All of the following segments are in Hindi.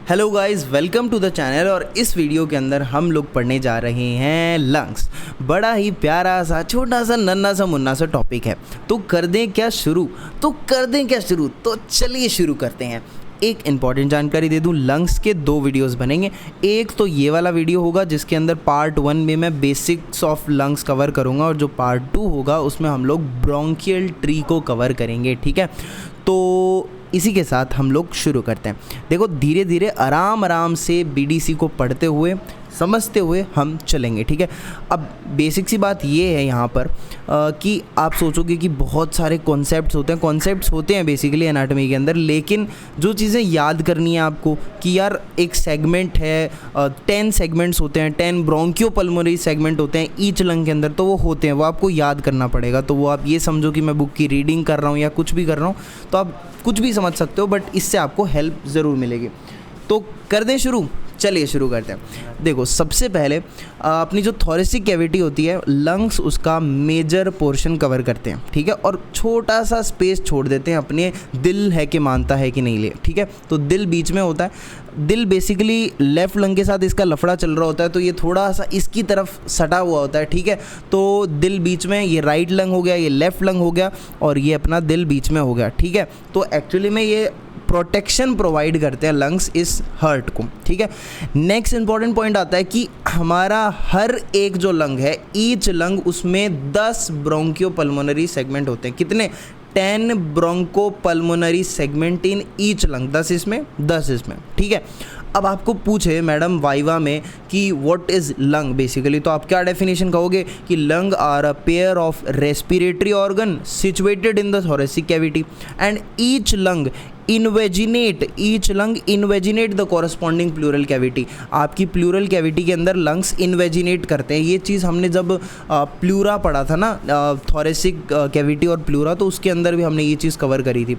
Hello guys, welcome to the channel. और इस वीडियो के अंदर हम लोग पढ़ने जा रहे हैं लंग्स। बड़ा ही प्यारा सा छोटा सा नन्ना सा मुन्ना सा टॉपिक है। तो कर दें क्या शुरू? तो चलिए शुरू करते हैं। एक इम्पॉर्टेंट जानकारी दे दूं, लंग्स के 2 वीडियोस बनेंगे। एक तो ये वाला वीडियो होगा जिसके अंदर पार्ट 1 में मैं बेसिक्स ऑफ लंग्स कवर करूंगा, और जो पार्ट 2 होगा उसमें हम लोग ब्रोंकियल ट्री को कवर करेंगे। ठीक है, तो इसी के साथ हम लोग शुरू करते हैं। देखो, धीरे धीरे आराम से बीडीसी को पढ़ते हुए समझते हुए हम चलेंगे। ठीक है, अब बेसिक सी बात ये है यहाँ पर कि आप सोचोगे कि बहुत सारे कॉन्सेप्ट्स होते हैं बेसिकली एनाटॉमी के अंदर, लेकिन जो चीज़ें याद करनी है आपको कि यार एक सेगमेंट है, 10 सेगमेंट्स होते हैं, 10 ब्रोंकियोपल्मोनरी सेगमेंट होते हैं ईच लंग के अंदर, तो वो होते हैं, वो आपको याद करना पड़ेगा। तो वो आप ये समझो कि मैं बुक की रीडिंग कर रहा हूँ या कुछ भी कर रहा हूँ, तो आप कुछ भी समझ सकते हो, बट इससे आपको हेल्प ज़रूर मिलेगी। तो कर दें शुरू? चलिए शुरू करते हैं। देखो, सबसे पहले अपनी जो थोरेसिक कैविटी होती है, लंग्स उसका मेजर पोर्शन कवर करते हैं। ठीक है, और छोटा सा स्पेस छोड़ देते हैं अपने दिल है कि मानता है कि नहीं ले। ठीक है, तो दिल बीच में होता है। दिल बेसिकली लेफ़्ट लंग के साथ इसका लफड़ा चल रहा होता है, तो ये थोड़ा सा इसकी तरफ सटा हुआ होता है। ठीक है, तो दिल बीच में, ये राइट लंग हो गया, ये लेफ़्ट लंग हो गया, और ये अपना दिल बीच में हो गया। ठीक है, तो एक्चुअली में ये प्रोटेक्शन प्रोवाइड करते हैं लंग्स इस हर्ट को। ठीक है, नेक्स्ट इंपॉर्टेंट पॉइंट आता है कि हमारा हर एक जो लंग है, ईच लंग, उसमें 10 ब्रोंकियोपल्मोनरी सेगमेंट होते हैं। कितने? 10 bronchopulmonary segment in each lung, 10 इसमें 10 इसमें। ठीक है, अब आपको पूछे मैडम वाइवा में कि व्हाट इज़ लंग बेसिकली, तो आप क्या डेफिनेशन कहोगे कि lung are a pair of respiratory organ situated in the thoracic cavity and each lung invaginate the corresponding pleural cavity. आपकी प्लूरल कैविटी के अंदर लंग्स इन्वेजिनेट करते हैं। ये चीज़ हमने जब प्लूरा पढ़ा था ना, थोरेसिक कैविटी और प्लूरा, तो उसके अंदर भी हमने ये चीज़ कवर करी थी।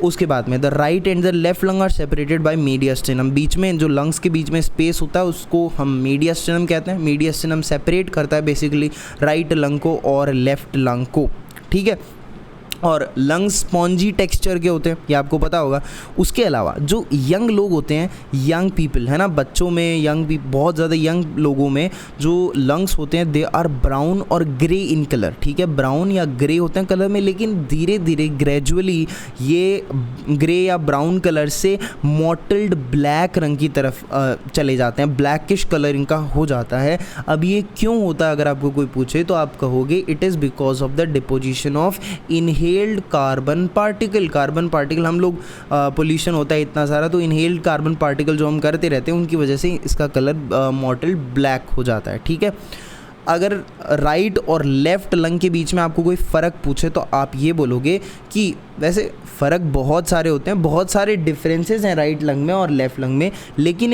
उसके बाद में the right and the left lung are separated by mediastinum. बीच में जो लंग्स के बीच में स्पेस होता है उसको हम मीडियस्टिनम कहते हैं। मीडियस्टिनम सेपरेट करता है बेसिकली राइट लंग को और लेफ्ट लंग को। ठीक है, और लंग्स स्पॉन्जी टेक्सचर के होते हैं, ये आपको पता होगा। उसके अलावा जो यंग लोग होते हैं, यंग पीपल है ना, बच्चों में बहुत ज़्यादा यंग लोगों में जो लंग्स होते हैं, दे आर ब्राउन और ग्रे इन कलर। ठीक है, ब्राउन या ग्रे होते हैं कलर में, लेकिन धीरे धीरे ग्रेजुअली ये ग्रे या ब्राउन कलर से मॉटल्ड ब्लैक रंग की तरफ चले जाते हैं, ब्लैकिश कलर इनका हो जाता है। अब ये क्यों होता है अगर आपको कोई पूछे, तो आप कहोगे it is because of the deposition of inhaled carbon particle. हम लोग पोल्यूशन होता है इतना सारा, तो इनहेल्ड कार्बन पार्टिकल जो हम करते रहते हैं उनकी वजह से इसका कलर मॉटल्ड ब्लैक हो जाता है। ठीक है, अगर राइट और लेफ़्ट लंग के बीच में आपको कोई फ़र्क पूछे तो आप ये बोलोगे कि वैसे फ़र्क बहुत सारे होते हैं, बहुत सारे डिफरेंसेस हैं राइट लंग में और लेफ़्ट लंग में, लेकिन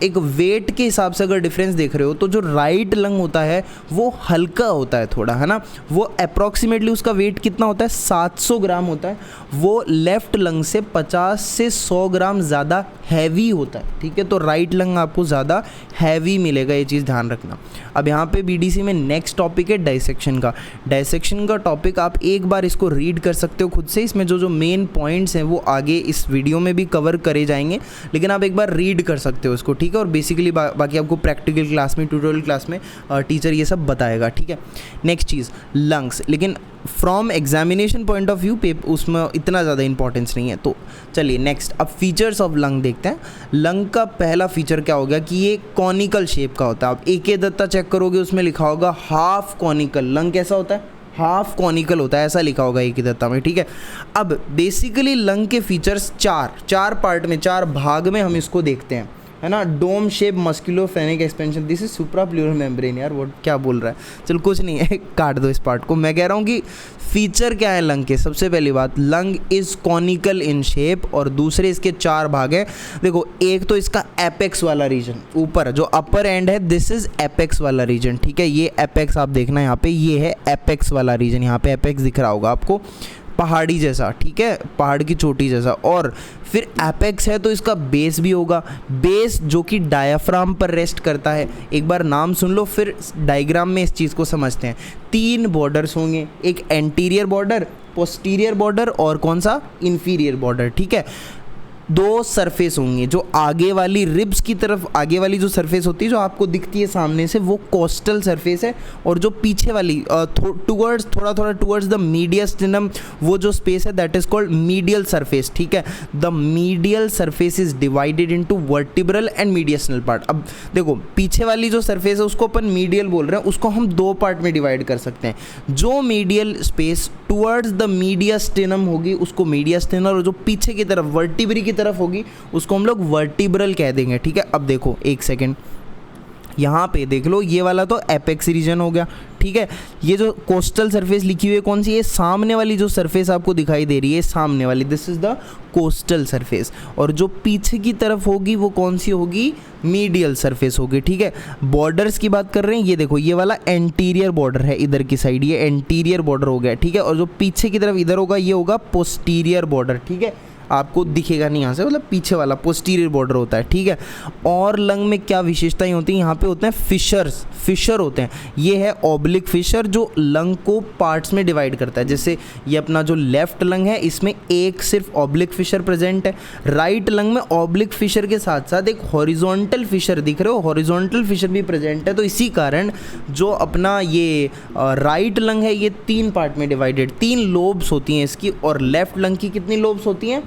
एक वेट के हिसाब से अगर डिफरेंस देख रहे हो तो जो राइट लंग होता है वो हल्का होता है थोड़ा, है ना। वो अप्रॉक्सीमेटली उसका वेट कितना होता है? 700 ग्राम होता है। वो लेफ़्ट लंग से 50 से 100 ग्राम ज़्यादा हैवी होता है। ठीक है, तो राइट लंग आपको ज़्यादा हैवी मिलेगा, ये चीज़ ध्यान रखना। अब यहाँ पे बीडीसी में नेक्स्ट टॉपिक है डाइसेक्शन का टॉपिक। आप एक बार इसको रीड कर सकते हो खुद से, इसमें जो मेन पॉइंट्स हैं वो आगे इस वीडियो में भी कवर करे जाएंगे, लेकिन आप एक बार रीड कर सकते हो इसको। ठीक है, और बेसिकली बाकी आपको प्रैक्टिकल क्लास में, ट्यूटोरियल क्लास में टीचर ये सब बताएगा। ठीक है, नेक्स्ट चीज़ लंग्स, लेकिन from examination point of view उसमें इतना ज़्यादा इंपॉर्टेंस नहीं है। तो चलिए नेक्स्ट, अब फीचर्स ऑफ लंग देखते हैं। लंग का पहला फीचर क्या हो गया कि ये कॉनिकल शेप का होता है। आप AK दत्ता चेक करोगे, उसमें लिखा होगा हाफ कॉनिकल। लंग कैसा होता है? हाफ कॉनिकल होता है, ऐसा लिखा होगा AK दत्ता में। ठीक है, अब बेसिकली लंग के फीचर्स चार पार्ट में, 4 भाग में हम इसको देखते हैं, है ना। Dome shape musculophrenic expansion, this is supra pleural membrane. यार वो क्या बोल रहा है, चल कुछ नहीं है, काट दो इस पार्ट को। मैं कह रहा हूँ कि फीचर क्या है लंग के। सबसे पहली बात, lung is conical in shape, और दूसरे इसके 4 भाग हैं। देखो, एक तो इसका एपेक्स वाला रीजन, ऊपर जो अपर एंड है, दिस इज एपेक्स वाला रीजन। ठीक है, ये एपेक्स आप देखना यहाँ पे, ये है एपेक्स वाला रीजन। यहाँ पे एपेक्स दिख रहा होगा आपको, पहाड़ी जैसा। ठीक है, पहाड़ की चोटी जैसा। और फिर एपेक्स है तो इसका बेस भी होगा, बेस जो कि डायाफ्राम पर रेस्ट करता है। एक बार नाम सुन लो, फिर डायग्राम में इस चीज़ को समझते हैं। 3 बॉर्डर्स होंगे, एक एंटीरियर बॉर्डर, पोस्टीरियर बॉर्डर और कौन सा? Inferior border. ठीक है, दो सरफेस होंगे, जो आगे वाली रिब्स की तरफ आगे वाली जो सरफेस होती है जो आपको दिखती है सामने से, वो कोस्टल सरफेस है, और जो पीछे वाली थोड़ा थोड़ा टुवर्ड्स द मीडियस्टिनम वो जो स्पेस है that is called medial surface. ठीक है, the medial surface is divided into vertebral and mediastinal part. अब देखो पीछे वाली जो सरफेस है उसको अपन मीडियल बोल रहे हैं, उसको हम दो पार्ट में डिवाइड कर सकते हैं। जो मीडियल स्पेस टुवर्ड्स द मीडियस्टिनम होगी उसको मीडियस्टिनल, और जो पीछे की तरफ वर्टिब्री की तरफ होगी उसको हम लोग वर्टिब्रल कह देंगे। ठीक है, अब देखो एक सेकेंड, यहाँ पे देख लो, ये वाला तो एपेक्स रीजन हो गया। ठीक है, ये जो कोस्टल सरफेस लिखी हुई है कौन सी, ये सामने वाली जो सरफेस आपको दिखाई दे रही है, सामने वाली, this is the coastal surface. और जो पीछे की तरफ होगी वो कौन सी होगी, मीडियल सरफेस होगी। ठीक है, बॉर्डर्स की बात कर रहे हैं, ये देखो ये वाला एंटीरियर बॉर्डर है, इधर की साइड ये एंटीरियर बॉर्डर हो गया। ठीक है, और जो पीछे की तरफ इधर होगा ये होगा पोस्टीरियर बॉर्डर। ठीक है, आपको दिखेगा नहीं यहाँ से, मतलब पीछे वाला पोस्टीरियर बॉर्डर होता है। ठीक है, और लंग में क्या विशेषताएं होती हैं, यहाँ पे होते हैं फिशर होते हैं। ये है ऑब्लिक फिशर जो लंग को पार्ट्स में डिवाइड करता है। जैसे ये अपना जो लेफ्ट लंग है इसमें एक सिर्फ ऑब्लिक फिशर प्रेजेंट है, राइट लंग में ऑब्लिक फिशर के साथ साथ एक हॉरिजॉन्टल फिशर दिख रहे हो, हॉरिजॉन्टल फिशर भी प्रेजेंट है। तो इसी कारण जो अपना ये राइट लंग है ये तीन पार्ट में डिवाइडेड, तीन लोब्स होती हैं इसकी, और लेफ्ट लंग की कितनी लोब्स होती हैं,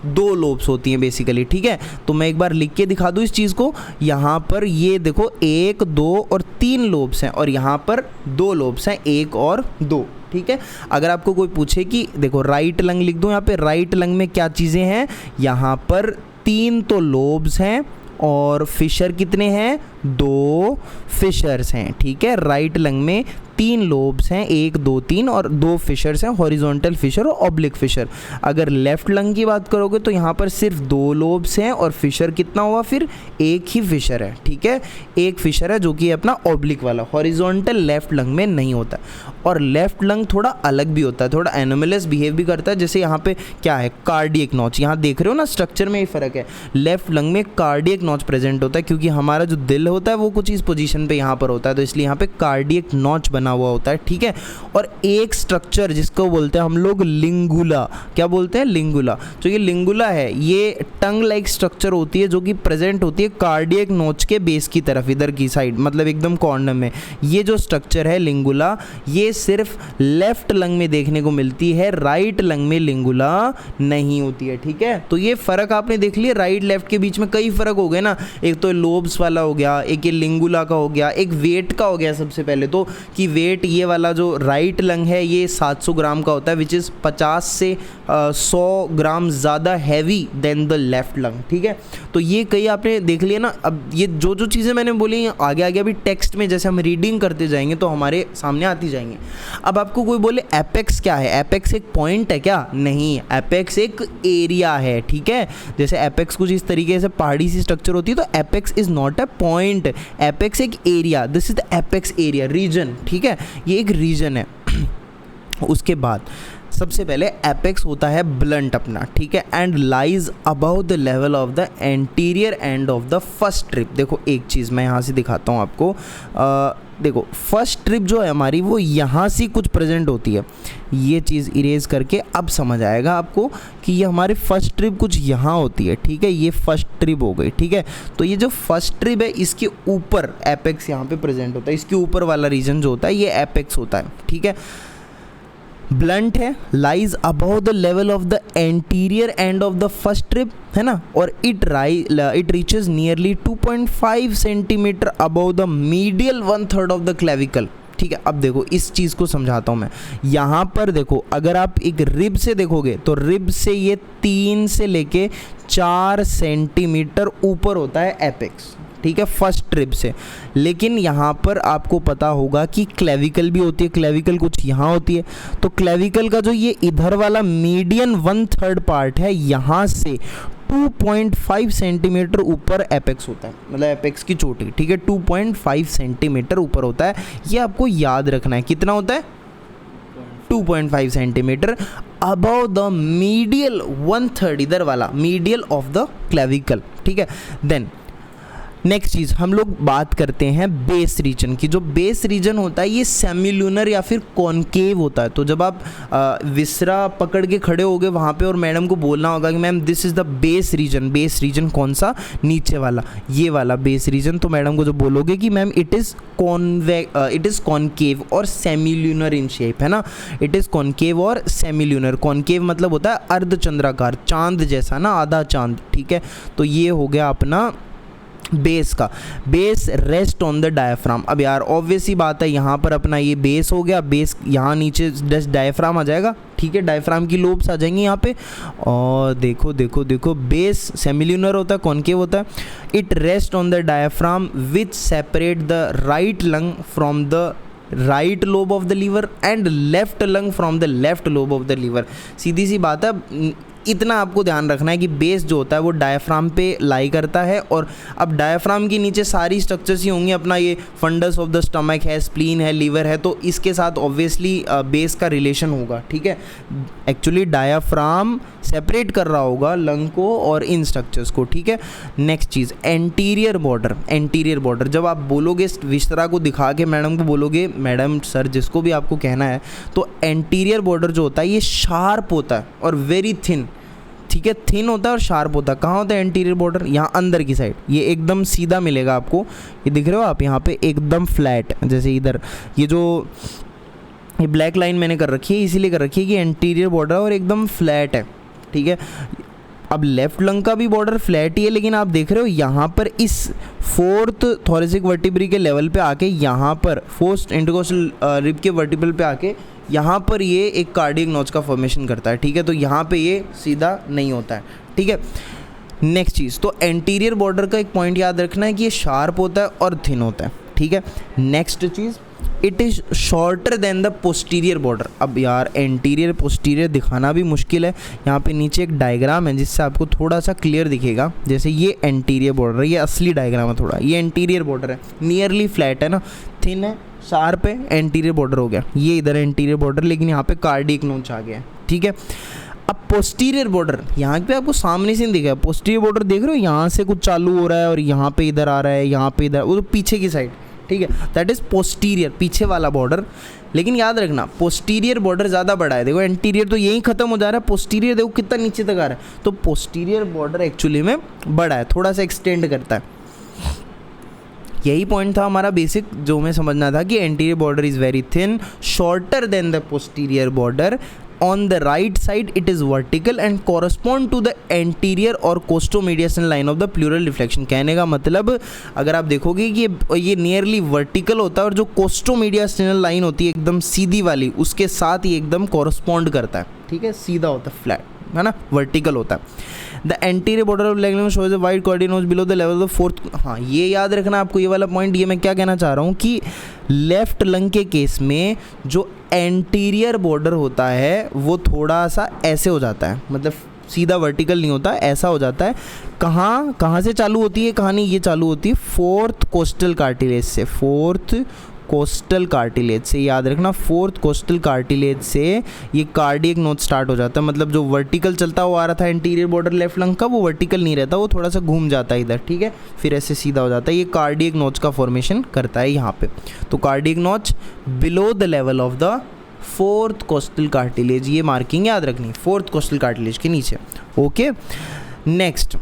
दो लोब्स होती हैं बेसिकली। ठीक है, तो मैं एक बार लिख के दिखा दूँ इस चीज़ को, यहाँ पर ये देखो 1 2 और 3 लोब्स हैं, और यहाँ पर 2 लोब्स हैं, 1 और 2। ठीक है, अगर आपको कोई पूछे कि देखो राइट लंग लिख दो, यहाँ पे राइट लंग में क्या चीज़ें हैं, यहाँ पर 3 तो लोब्स हैं और फिशर कितने हैं, 2 फिशर्स हैं। ठीक है, राइट लंग में 3 लोब्स हैं, 1 2 3, और 2 फिशर्स हैं, हॉरिजॉन्टल फिशर और ऑब्लिक फिशर। अगर लेफ्ट लंग की बात करोगे तो यहाँ पर सिर्फ 2 लोब्स हैं, और फिशर कितना हुआ फिर, 1 ही फिशर है। ठीक है, 1 फिशर है जो कि अपना ऑब्लिक वाला, हॉरिजॉन्टल लेफ्ट लंग में नहीं होता। और लेफ्ट लंग थोड़ा अलग भी होता है, थोड़ा एनोमलस बिहेव भी करता है। जैसे यहाँ पे क्या है, कार्डियक नॉच, यहाँ देख रहे हो ना स्ट्रक्चर में ही फ़र्क है। लेफ्ट लंग में कार्डियक नॉच प्रेजेंट होता है, क्योंकि हमारा जो दिल होता है वो कुछ इस पोजीशन पे यहाँ पर होता है, तो इसलिए यहाँ पे कार्डियक नॉच बना हुआ होता है। ठीक है, और एक स्ट्रक्चर जिसको बोलते हैं हम लोग लिंगुला, क्या बोलते हैं, लिंगुला। जो ये लिंगुला है ये टंग लाइक स्ट्रक्चर होती है जो कि प्रेजेंट होती है कार्डियक नोच के बेस की तरफ, इधर की साइड, मतलब एकदम कॉर्नर में। ये जो स्ट्रक्चर है लिंगुला, ये सिर्फ लेफ्ट लंग में देखने को मिलती है, राइट लंग में लिंगुला नहीं होती है। ठीक है, तो ये फ़र्क आपने देख लिया, राइट लेफ्ट के बीच में कई फ़र्क हो गए ना, एक तो लोब्स वाला हो गया, एक ये लिंगुला का हो गया, एक वेट का हो गया। सबसे पहले तो कि वेट, ये वाला जो राइट लंग है ये 700 ग्राम का होता है, विच इज़ 50 से 100 ग्राम ज़्यादा heavy than the left lung. ठीक है, तो ये कई आपने देख लिया ना। अब ये जो जो चीज़ें मैंने बोली आगे आगे अभी टेक्स्ट में जैसे हम रीडिंग करते जाएंगे तो हमारे सामने आती जाएंगे। अब आपको कोई बोले एपेक्स क्या है, एपेक्स एक पॉइंट है क्या, नहीं, एपेक्स एक एरिया है। ठीक है, जैसे एपेक्स कुछ इस तरीके से पहाड़ी सी स्ट्रक्चर होती है, तो apex is not a point, apex एक area, this is the apex area, region. ठीक है, ये एक रीजन है। उसके बाद सबसे पहले एपेक्स होता है ब्लंट अपना, ठीक है, and lies about the level of the anterior end of the first trip. देखो एक चीज़ मैं यहाँ से दिखाता हूँ आपको, देखो फर्स्ट ट्रिप जो है हमारी वो यहाँ से कुछ प्रेजेंट होती है, ये चीज़ इरेज करके अब समझ आएगा आपको कि ये हमारी फर्स्ट ट्रिप कुछ यहाँ होती है। ठीक है, ये फर्स्ट ट्रिप हो गई। ठीक है, तो ये जो फर्स्ट ट्रिप है इसके ऊपर एपेक्स यहाँ पे प्रेजेंट होता है, इसके ऊपर वाला रीजन जो होता है ये एपेक्स होता है। ठीक है, ब्लंट है, lies above the level of the anterior end of the first trip, है ना, और it reaches nearly 2.5 centimetre above the medial 1/3 of the clavicle. ठीक है, अब देखो इस चीज़ को समझाता हूँ मैं। यहाँ पर देखो अगर आप एक रिब से देखोगे तो रिब से ये 3 से लेके 4 सेंटीमीटर ऊपर होता है एपेक्स। ठीक है, फर्स्ट ट्रिप से। लेकिन यहाँ पर आपको पता होगा कि क्लेविकल भी होती है, क्लेविकल कुछ यहाँ होती है, तो क्लेविकल का जो ये इधर वाला मीडियन 1/3 पार्ट है यहाँ से 2.5 सेंटीमीटर ऊपर एपेक्स होता है, मतलब एपेक्स की चोटी। ठीक है, 2.5 सेंटीमीटर ऊपर होता है, ये आपको याद रखना है। कितना होता है, 2.5 सेंटीमीटर अबव द मीडियल 1/3, इधर वाला मीडियल ऑफ द क्लेविकल। ठीक है, देन नेक्स्ट चीज़ हम लोग बात करते हैं बेस रीजन की। जो बेस रीजन होता है ये सेमील्यूनर या फिर कॉनकेव होता है। तो जब आप विसरा पकड़ के खड़े होगे वहाँ पे और मैडम को बोलना होगा कि ma'am this is the base reason. Base reason कौन सा? नीचे वाला, ये वाला बेस रीजन। तो मैडम को जो बोलोगे कि मैम इट इज़ कॉनकेव और सेमील्यूनर इन शेप, है ना। इट इज़ कॉनकेव और सेमील्यूनर। कॉनकेव मतलब होता है अर्धचंद्राकार, चांद जैसा ना, आधा चांद, ठीक है। तो ये हो गया अपना बेस का। Base rest on the diaphragm. अब यार ऑब्वियस ही बात है, यहाँ पर अपना ये बेस हो गया, बेस यहाँ नीचे जस्ट डायफ्राम आ जाएगा, ठीक है। डायफ्राम की लोब्स आ जाएंगी यहाँ पे। और देखो देखो देखो, बेस सेमील्यूनर होता है, कॉनकेव होता है। It rest on the diaphragm which separate the right lung from the right lobe of the liver and left lung from the left lobe of the liver. सीधी सी बात है, इतना आपको ध्यान रखना है कि बेस जो होता है वो डायफ्राम पे लाई करता है। और अब डायफ्राम के नीचे सारी स्ट्रक्चर्स ही होंगी, अपना ये फंडस ऑफ द स्टमक है, स्प्लीन है, लीवर है, तो इसके साथ ऑब्वियसली बेस का रिलेशन होगा, ठीक है। एक्चुअली डायफ्राम सेपरेट कर रहा होगा लंग को और इन स्ट्रक्चर्स को, ठीक है। नेक्स्ट चीज़ एंटीरियर बॉर्डर। एंटीरियर बॉर्डर जब आप बोलोगे विसरा को दिखा के मैडम को बोलोगे, मैडम सर जिसको भी आपको कहना है, तो एंटीरियर बॉर्डर जो होता है ये शार्प होता है और वेरी थिन, ठीक है। थिन होता है और शार्प होता है। कहाँ होता है एंटीरियर बॉर्डर? यहाँ अंदर की साइड। ये एकदम सीधा मिलेगा आपको, ये दिख रहे हो आप, यहाँ पे एकदम फ्लैट, जैसे इधर ये जो ये ब्लैक लाइन मैंने कर रखी है इसीलिए कर रखी है कि एंटीरियर बॉर्डर और एकदम फ्लैट है, ठीक है। अब लेफ्ट लंग का भी बॉर्डर फ्लैट ही है, लेकिन आप देख रहे हो यहाँ पर इस फोर्थ थोरेसिक वर्टिब्री के लेवल पे आके, यहाँ पर फोर्थ इंटरकोस्टल रिब के वर्टिब्रल पे आके यहाँ पर ये एक कार्डियक नॉच का फॉर्मेशन करता है, ठीक है। तो यहाँ पे ये सीधा नहीं होता है, ठीक है। नेक्स्ट चीज़, तो एंटीरियर बॉर्डर का एक पॉइंट याद रखना है कि ये शार्प होता है और थिन होता है, ठीक है। Next cheese, it is shorter than the posterior border. अब यार एंटीरियर पोस्टीरियर दिखाना भी मुश्किल है। यहाँ पे नीचे एक डायग्राम है जिससे आपको थोड़ा सा क्लियर दिखेगा। जैसे ये एंटीरियर बॉर्डर है, ये असली डायग्राम है थोड़ा, ये एंटीरियर बॉर्डर है, नियरली फ्लैट है ना, थिन है, शार्प है, एंटीरियर बॉर्डर हो गया। ये इधर एंटीरियर बॉर्डर, लेकिन यहाँ पे कार्डियक नोच आ गया है, ठीक है। अब पोस्टीरियर बॉर्डर यहाँ पे आपको सामने से नहीं दिखेगा। पोस्टीरियर बॉर्डर देख रहे हो, यहाँ से कुछ चालू हो रहा है और यहाँ पे इधर आ रहा है, यहाँ पे इधर, वो तो पीछे की साइड, ठीक है। दैट इज़ पोस्टीरियर, पीछे वाला बॉर्डर। लेकिन याद रखना पोस्टीरियर बॉर्डर ज़्यादा बड़ा है। देखो एंटीरियर तो यहीं ख़त्म हो जा रहा है, पोस्टीरियर देखो कितना नीचे तक आ रहा है। तो पोस्टीरियर बॉर्डर एक्चुअली में बड़ा है, थोड़ा सा एक्सटेंड करता है। यही पॉइंट था हमारा बेसिक जो हमें समझना था कि anterior border is very thin, shorter than the posterior border. On the right side it is vertical and correspond to the anterior और costomediastinal line of the pleural deflection। कहने का मतलब अगर आप देखोगे कि ये नियरली वर्टिकल होता है और जो कोस्टोमीडियास्टिनल लाइन होती है एकदम सीधी वाली, उसके साथ ही एकदम कॉरस्पॉन्ड करता है, ठीक है। सीधा होता है, फ्लैट है ना, वर्टिकल होता है। The anterior border of leg shows a wide cardiac notch below the level of fourth. हाँ, ये याद रखना आपको, ये वाला पॉइंट। ये मैं क्या कहना चाह रहा हूँ कि लेफ्ट लंग के केस में जो एंटीरियर बॉर्डर होता है वो थोड़ा सा ऐसे हो जाता है, मतलब सीधा वर्टिकल नहीं होता, ऐसा हो जाता है। कहाँ से चालू होती है कहानी? ये चालू होती है फोर्थ कोस्टल कार्टिलेज से, फोर्थ कोस्टल कार्टिलेज से, याद रखना। फोर्थ कोस्टल कार्टिलेज से ये कार्डियक नोच स्टार्ट हो जाता है। मतलब जो वर्टिकल चलता हुआ आ रहा था एंटीरियर बॉर्डर लेफ्ट लंग का, वो वर्टिकल नहीं रहता, वो थोड़ा सा घूम जाता है इधर, ठीक है। फिर ऐसे सीधा हो जाता है, ये कार्डियक नोच का फॉर्मेशन करता है यहाँ पे। तो कार्डियक नोच below the level of the fourth costal cartilage, ये मार्किंग याद रखनी, फोर्थ कोस्टल कार्टिलेज के नीचे, ओके। नेक्स्ट,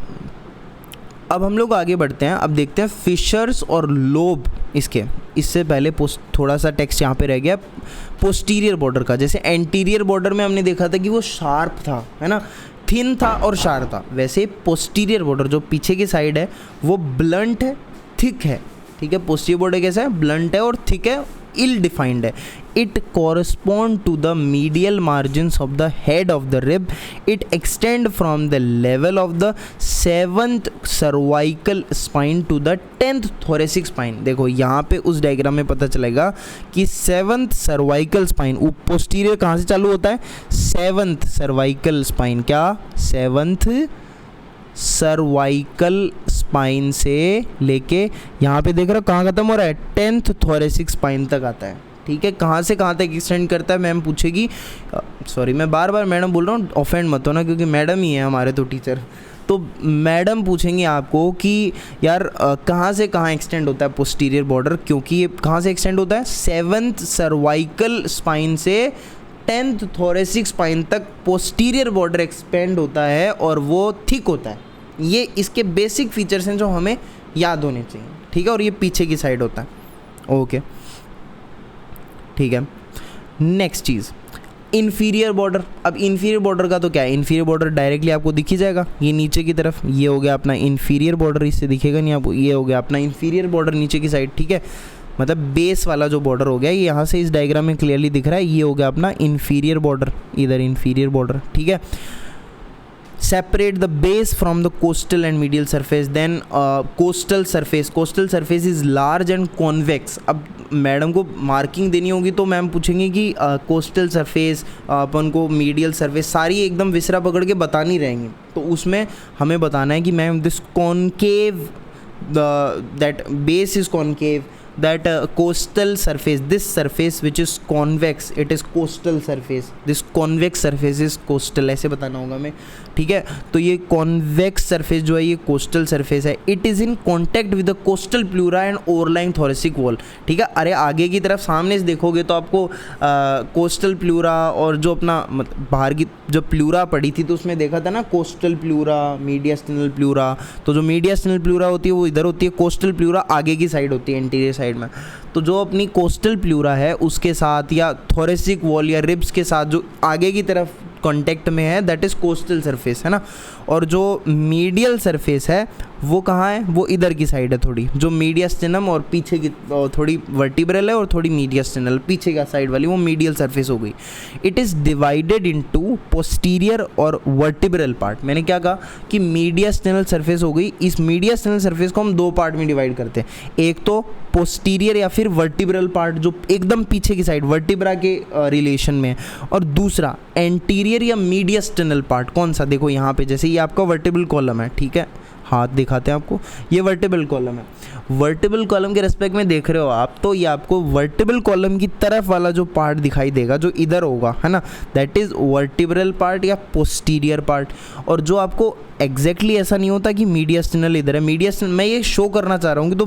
अब हम लोग आगे बढ़ते हैं। अब देखते हैं फिशर्स और लोब इसके। इससे पहले थोड़ा सा टेक्स्ट यहाँ पे रह गया पोस्टीरियर बॉर्डर का। जैसे एंटीरियर बॉर्डर में हमने देखा था कि वो शार्प था, है ना, थिन था और शार्प था। वैसे पोस्टीरियर बॉर्डर जो पीछे की साइड है वो ब्लंट है, थिक है, ठीक है। पोस्टीरियर बॉर्डर कैसा है? ब्लंट है और थिक है, इल डिफाइंड है। It correspond to the medial margins of the head of the rib. It extend from the level of the 7th cervical spine to the 10th thoracic spine. देखो यहाँ पे उस डायग्राम में पता चलेगा कि 7th सर्वाइकल स्पाइन पोस्टीरियर कहाँ से चालू होता है? 7th सर्वाइकल स्पाइन, क्या 7th सर्वाइकल स्पाइन से लेके यहाँ पे देख रहे हो कहाँ ख़त्म हो रहा है? 10th थोरेसिक स्पाइन तक आता है, ठीक है। कहाँ से कहाँ तक एक्सटेंड करता है मैम पूछेगी। सॉरी मैं बार बार मैडम बोल रहा हूँ, ऑफेंड मत होना क्योंकि मैडम ही है हमारे तो टीचर। तो मैडम पूछेंगे आपको कि यार कहाँ से कहाँ एक्सटेंड होता है पोस्टीरियर बॉर्डर, क्योंकि ये कहाँ से एक्सटेंड होता है, 7th सर्वाइकल स्पाइन से 10th थोरेसिक स्पाइन तक पोस्टीरियर बॉर्डर एक्सपेंड होता है और वो थिक होता है। ये इसके बेसिक फीचर्स हैं जो हमें याद होने चाहिए, ठीक है। और ये पीछे की साइड होता है, ओके, ठीक है। नेक्स्ट चीज़ इन्फीरियर बॉर्डर। अब इन्फीरियर बॉर्डर का तो क्या है, इन्फीरियर बॉर्डर डायरेक्टली आपको दिख ही जाएगा, ये नीचे की तरफ, ये हो गया अपना इन्फीरियर बॉर्डर, इससे दिखेगा नहीं आपको, ये हो गया अपना इन्फीरियर बॉर्डर नीचे की साइड, ठीक है। मतलब बेस वाला जो बॉर्डर हो गया, ये यहाँ से इस डायग्राम में क्लियरली दिख रहा है, ये हो गया अपना इन्फीरियर बॉर्डर, इधर इन्फीरियर बॉर्डर, ठीक है। separate the base from the coastal and medial surface, then coastal surface is large and convex। अब मैडम को मार्किंग देनी होगी तो मैम पूछेंगे कि कोस्टल सरफेस, अपन को मीडियल सरफेस, सारी एकदम विसरा पकड़ के बतानी रहेंगी, तो उसमें हमें बताना है कि ma'am this concave, that base is concave, that coastal surface, this surface which is convex, it is coastal surface, this convex surface is coastal, ऐसे बताना होगा हमें, ठीक है। तो ये convex surface जो है ये coastal surface है, it is in contact with the coastal pleura and overlying thoracic wall, ठीक है। अरे आगे की तरफ सामने से देखोगे तो आपको coastal pleura और जो अपना बाहर की जो प्लूरा पड़ी थी तो उसमें देखा था ना कोस्टल प्लूरा, मीडियास्टिनल प्लूरा, तो जो मीडियास्टिनल प्लूरा होती है वो इधर होती है, कोस्टल प्लूरा आगे की साइड होती है, एंटीरियर साइड में। तो जो अपनी कोस्टल प्लूरा है उसके साथ या थोरेसिक वॉल या रिब्स के साथ जो आगे की तरफ कांटेक्ट में है, दैट इज़ कोस्टल सरफेस, है ना। और जो मीडियल सरफेस है वो कहाँ है, वो इधर की साइड है थोड़ी, जो मीडियास्टिनम और पीछे की थोड़ी वर्टिब्रल है और थोड़ी मीडियास्टिनल, पीछे का साइड वाली वो मीडियल सरफेस हो गई। It is divided into posterior और वर्टिब्रल पार्ट। मैंने क्या कहा कि मीडियास्टिनल सरफेस हो गई, इस मीडियास्टिनल सरफेस को हम दो पार्ट में डिवाइड करते हैं, एक तो पोस्टीरियर या फिर वर्टिब्रल पार्ट जो एकदम पीछे की साइड वर्टिब्रा के रिलेशन में है, और दूसरा एंटीरियर या मीडियास्टिनल पार्ट। कौन सा, देखो यहाँ पे जैसे ये आपका वर्टिब्रल कॉलम है, ठीक है, हाथ दिखाते हैं आपको, ये वर्टिब्रल कॉलम है, वर्टिब्रल कॉलम के रेस्पेक्ट में देख रहे हो आप, तो ये आपको वर्टिब्रल कॉलम की तरफ वाला जो पार्ट दिखाई देगा जो इधर होगा, है ना, दैट इज़ वर्टिब्रल पार्ट या पोस्टीरियर पार्ट। और जो आपको एग्जैक्टली ऐसा नहीं होता कि मीडियास्टिनल इधर है, मीडियास्टिनल मैं ये शो करना चाह रहा हूँ कि तो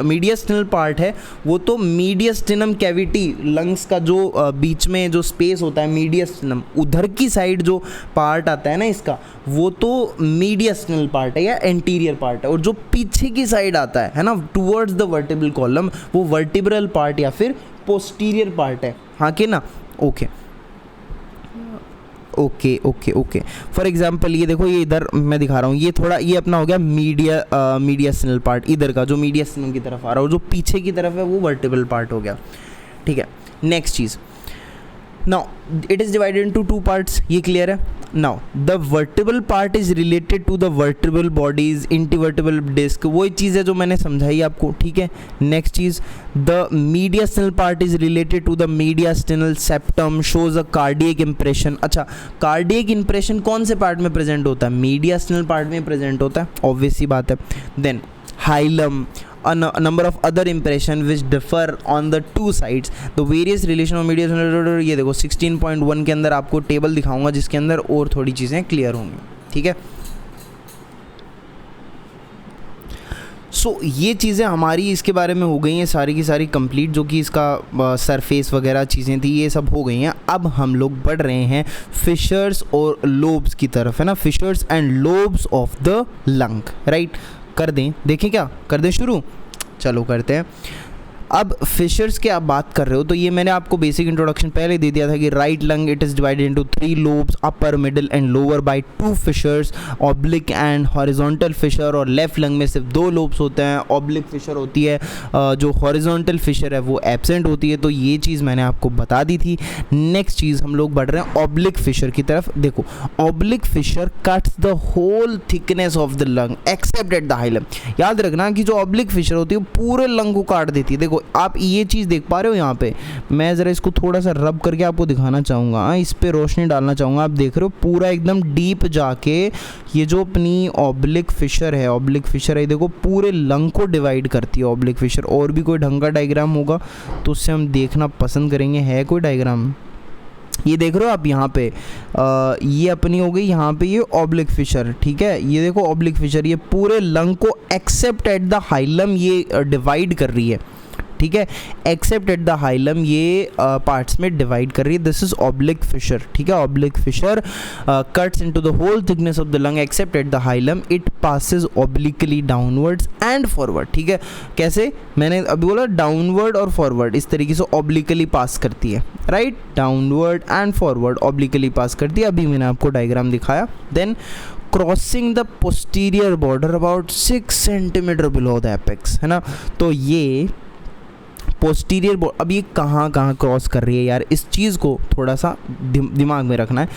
मीडियास्टिनल पार्ट है वो तो मीडियास्टिनम कैविटी, लंग्स का जो बीच में जो स्पेस होता है मीडियास्टिनम, उधर की साइड जो पार्ट आता है ना इसका, वो तो मीडियास्टिनल पार्ट है या एंटीरियर पार्ट है। और जो पीछे की साइड आता है ना टुवर्ड्स द वर्टिब्रल कॉलम, वो वर्टिब्रल पार्ट या फिर पोस्टीरियर पार्ट है, हाँ कि ना, okay okay okay okay. For example ये देखो, ये इधर मैं दिखा रहा हूँ, ये थोड़ा ये अपना हो गया मीडियास्टिनल पार्ट, इधर का जो मीडियास्टिनम की तरफ आ रहा है, और जो पीछे की तरफ है वो वर्टिब्रल पार्ट हो गया, ठीक है। नेक्स्ट चीज़, now it is divided into two parts, ये क्लियर है। Now the vertebral part is related to the vertebral bodies, intervertebral disc, वही चीज़ है जो मैंने समझाई आपको, ठीक है। नेक्स्ट चीज़, the mediastinal part is related to the mediastinal septum, shows a cardiac impression. अच्छा, कार्डियक इंप्रेशन कौन से पार्ट में प्रेजेंट होता है, मीडियास्टिनल पार्ट में प्रेजेंट होता है, ऑब्वियस सी बात है। Then hilum, a number of other impression which differ on the two sides, the various relation of mediastinal, ये देखो 16.1 के अंदर आपको टेबल दिखाऊंगा जिसके अंदर और थोड़ी चीज़ें क्लियर होंगी, ठीक है। सो ये चीज़ें हमारी इसके बारे में हो गई हैं सारी की सारी कंप्लीट, जो कि इसका सरफेस वगैरह चीज़ें थी ये सब हो गई हैं। अब हम लोग बढ़ रहे हैं फिशर्स और लोब्स की तरफ, है ना, fissures and lobes of the lung, right. कर दें, देखें क्या कर दें शुरू, चलो करते हैं। अब फिशर्स की आप बात कर रहे हो तो ये मैंने आपको बेसिक इंट्रोडक्शन पहले दे दिया था कि right lung it is divided into 3 lobes, upper middle and lower by 2 fissures, oblique and horizontal fissure. और लेफ्ट लंग में सिर्फ 2 लोब्स होते हैं, ऑब्लिक फिशर होती है, जो हॉरिजॉन्टल फिशर है वो एब्सेंट होती है, तो ये चीज़ मैंने आपको बता दी थी। नेक्स्ट चीज़ हम लोग बढ़ रहे हैं ऑब्लिक फिशर की तरफ। देखो oblique fissure cuts the whole thickness of the lung except at the hilum. याद रखना कि जो ऑब्लिक फिशर होती है वो पूरे लंग को काट देती है। देखो आप ये चीज़ देख पा रहे हो यहाँ पे, मैं ज़रा इसको थोड़ा सा रब करके आपको दिखाना चाहूँगा, इस पे रोशनी डालना चाहूँगा। आप देख रहे हो पूरा एकदम डीप जाके ये जो अपनी ऑब्लिक फिशर है, ऑब्लिक फिशर है, देखो पूरे लंग को डिवाइड करती है ऑब्लिक फिशर। और भी कोई ढंग का डायग्राम होगा तो उससे हम देखना पसंद करेंगे, है कोई डायग्राम, ये देख रहे हो आप यहाँ पे, ये अपनी हो गई यहाँ पे ये ऑब्लिक फिशर, ठीक है। ये देखो ऑब्लिक फिशर, ये पूरे लंग को एक्सेप्ट एट द हाइलम ये डिवाइड कर रही है, ठीक है। एक्सेप्ट एट द हाइलम ये पार्ट्स में डिवाइड कर रही है। दिस इज ऑब्लिक फिशर, ठीक है। Oblique fissure cuts into the whole thickness of the lung except at the hilum, it passes obliquely downwards and forward, ठीक है। कैसे, मैंने अभी बोला डाउनवर्ड और फॉरवर्ड, इस तरीके से ऑब्लिकली पास करती है, right. Downward and forward obliquely pass करती है, अभी मैंने आपको डायग्राम दिखाया। Then crossing the posterior border about 6 centimetre below the apex, है ना। तो ये पोस्टीरियर अब ये कहाँ क्रॉस कर रही है यार, इस चीज़ को थोड़ा सा दिमाग में रखना है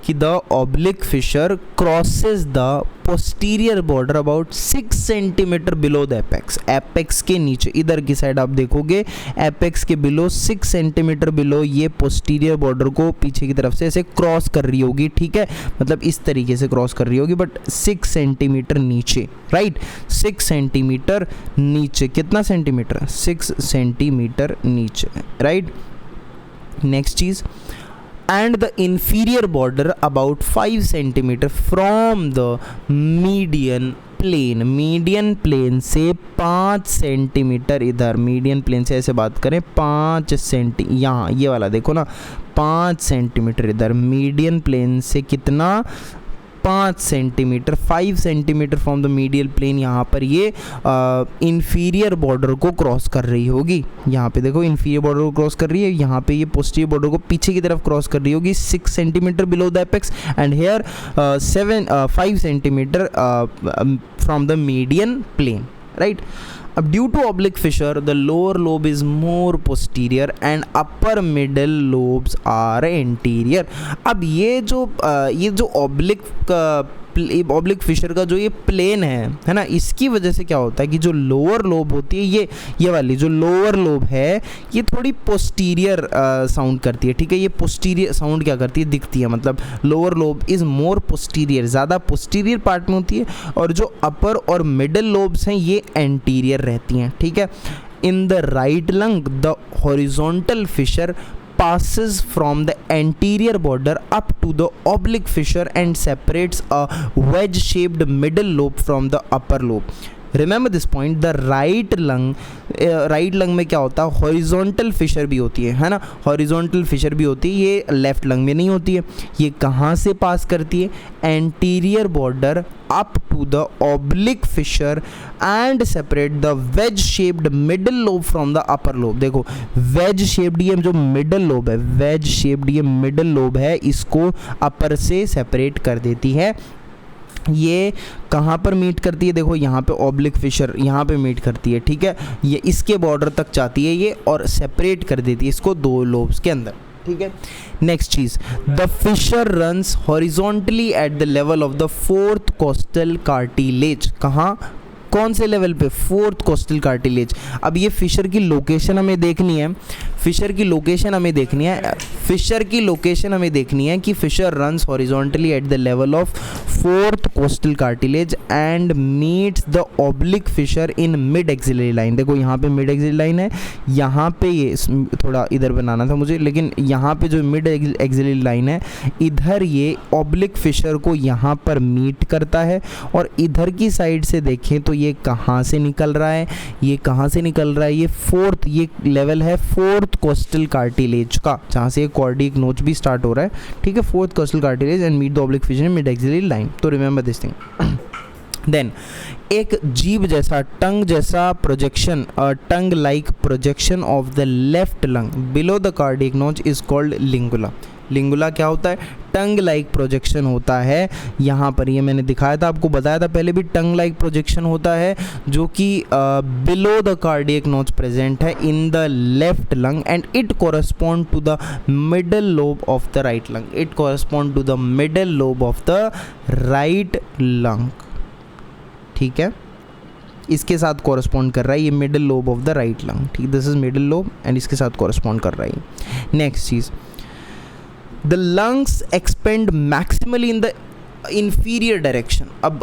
कि the oblique fissure crosses the posterior border about 6 centimetre below the apex. Apex के नीचे इधर की साइड आप देखोगे, एपेक्स के बिलो 6 सेंटीमीटर बिलो ये पोस्टीरियर बॉर्डर को पीछे की तरफ से ऐसे क्रॉस कर रही होगी, ठीक है। मतलब इस तरीके से क्रॉस कर रही होगी, बट 6 सेंटीमीटर नीचे, राइट। 6 सेंटीमीटर नीचे, कितना सेंटीमीटर, 6 सेंटीमीटर नीचे, right. Next cheese, and the inferior border about 5 centimeter from the median plane से 5 सेंटीमीटर इधर, मीडियन प्लेन से ऐसे बात करें 5 सेंटी, यहाँ ये वाला देखो ना 5 सेंटीमीटर इधर, मीडियन प्लेन से कितना 5 centimetre, 5 centimetre from the medial plane, यहाँ पर ये इंफीरियर बॉर्डर को क्रॉस कर रही होगी। यहाँ पे देखो इंफीरियर बॉर्डर को क्रॉस कर रही है, यहाँ पे ये पोस्टीरियर बॉर्डर को पीछे की तरफ क्रॉस कर रही होगी 6 centimetre below the apex, and here 5 centimetre from the median plane, right. अब due to oblique fissure the lower lobe is more posterior and upper middle lobes are anterior. अब ये जो ऑब्लिक फिशर का जो ये प्लेन है ना, इसकी वजह से क्या होता है कि जो लोअर लोब होती है, ये वाली जो लोअर लोब है ये थोड़ी पोस्टीरियर साउंड करती है, ठीक है। ये पोस्टीरियर साउंड क्या करती है, दिखती है, मतलब lower lobe is more posterior, ज़्यादा पोस्टीरियर पार्ट में होती है, और जो अपर और मिडल लोब्स हैं ये एंटीरियर रहती हैं, ठीक है। In the right lung the horizontal fissure passes from the anterior border up to the oblique fissure and separates a wedge shaped middle lobe from the upper lobe. Remember this point, the right lung में क्या होता है, हॉरिजॉन्टल फिशर भी होती है ना, हॉरिजॉन्टल फिशर भी होती है, ये लेफ्ट लंग में नहीं होती है। ये कहाँ से पास करती है, anterior border up to the oblique fissure and separate the wedge shaped middle lobe from the upper lobe. देखो वेज शेप्ड ये जो मिडल लोब है, वेज शेप्ड ये मिडल लोब है, इसको अपर से सेपरेट कर देती है। ये कहाँ पर मीट करती है, देखो यहाँ पे ऑब्लिक फिशर यहाँ पे मीट करती है, ठीक है। ये इसके बॉर्डर तक जाती है ये, और सेपरेट कर देती है इसको 2 लोब्स के अंदर, ठीक है। नेक्स्ट चीज, the fissure runs horizontally at the level of the 4th costal cartilage. कहाँ, कौन से लेवल पे, 4th कोस्टल कार्टिलेज। अब ये फिशर की लोकेशन हमें देखनी है, फिशर की लोकेशन हमें देखनी है कि fissure runs horizontally at the level of 4th costal cartilage and meets the oblique fissure in mid axillary line. देखो यहाँ पे मिड एक्सिलरी लाइन है, यहाँ पे ये थोड़ा इधर बनाना था मुझे, लेकिन यहाँ पे जो मिड एक्सिलरी लाइन है इधर ये ऑब्लिक फिशर को यहाँ पर मीट करता है, और इधर की साइड से देखें तो ये कहाँ से निकल रहा है, ये ये 4th ये लेवल है 4th कोस्टल कार्टिलेज का, जहाँ से कॉर्डिक नोच भी स्टार्ट हो रहा है, ठीक है। 4th costal cartilage and meet the oblique fissure mid axillary line. तो रिमेंबर दिस थिंग। देन एक जीभ जैसा, टंग जैसा projection, tongue like projection of the left lung below the cardiac notch is called lingula. Lingula क्या होता है, टंग लाइक प्रोजेक्शन होता है। यहाँ पर ये मैंने दिखाया था, आपको बताया था पहले भी, टंग लाइक प्रोजेक्शन होता है जो कि below the cardiac notch present है in the left lung and it correspond to the middle lobe of the right lung. It correspond to the middle lobe of the right lung, ठीक है। इसके साथ कोरस्पॉन्ड कर रहा है ये middle lobe of the right lung, ठीक। This is middle lobe and इसके साथ कोरस्पॉन्ड कर रहा है। नेक्स्ट चीज, the lungs expand maximally in the inferior direction. अब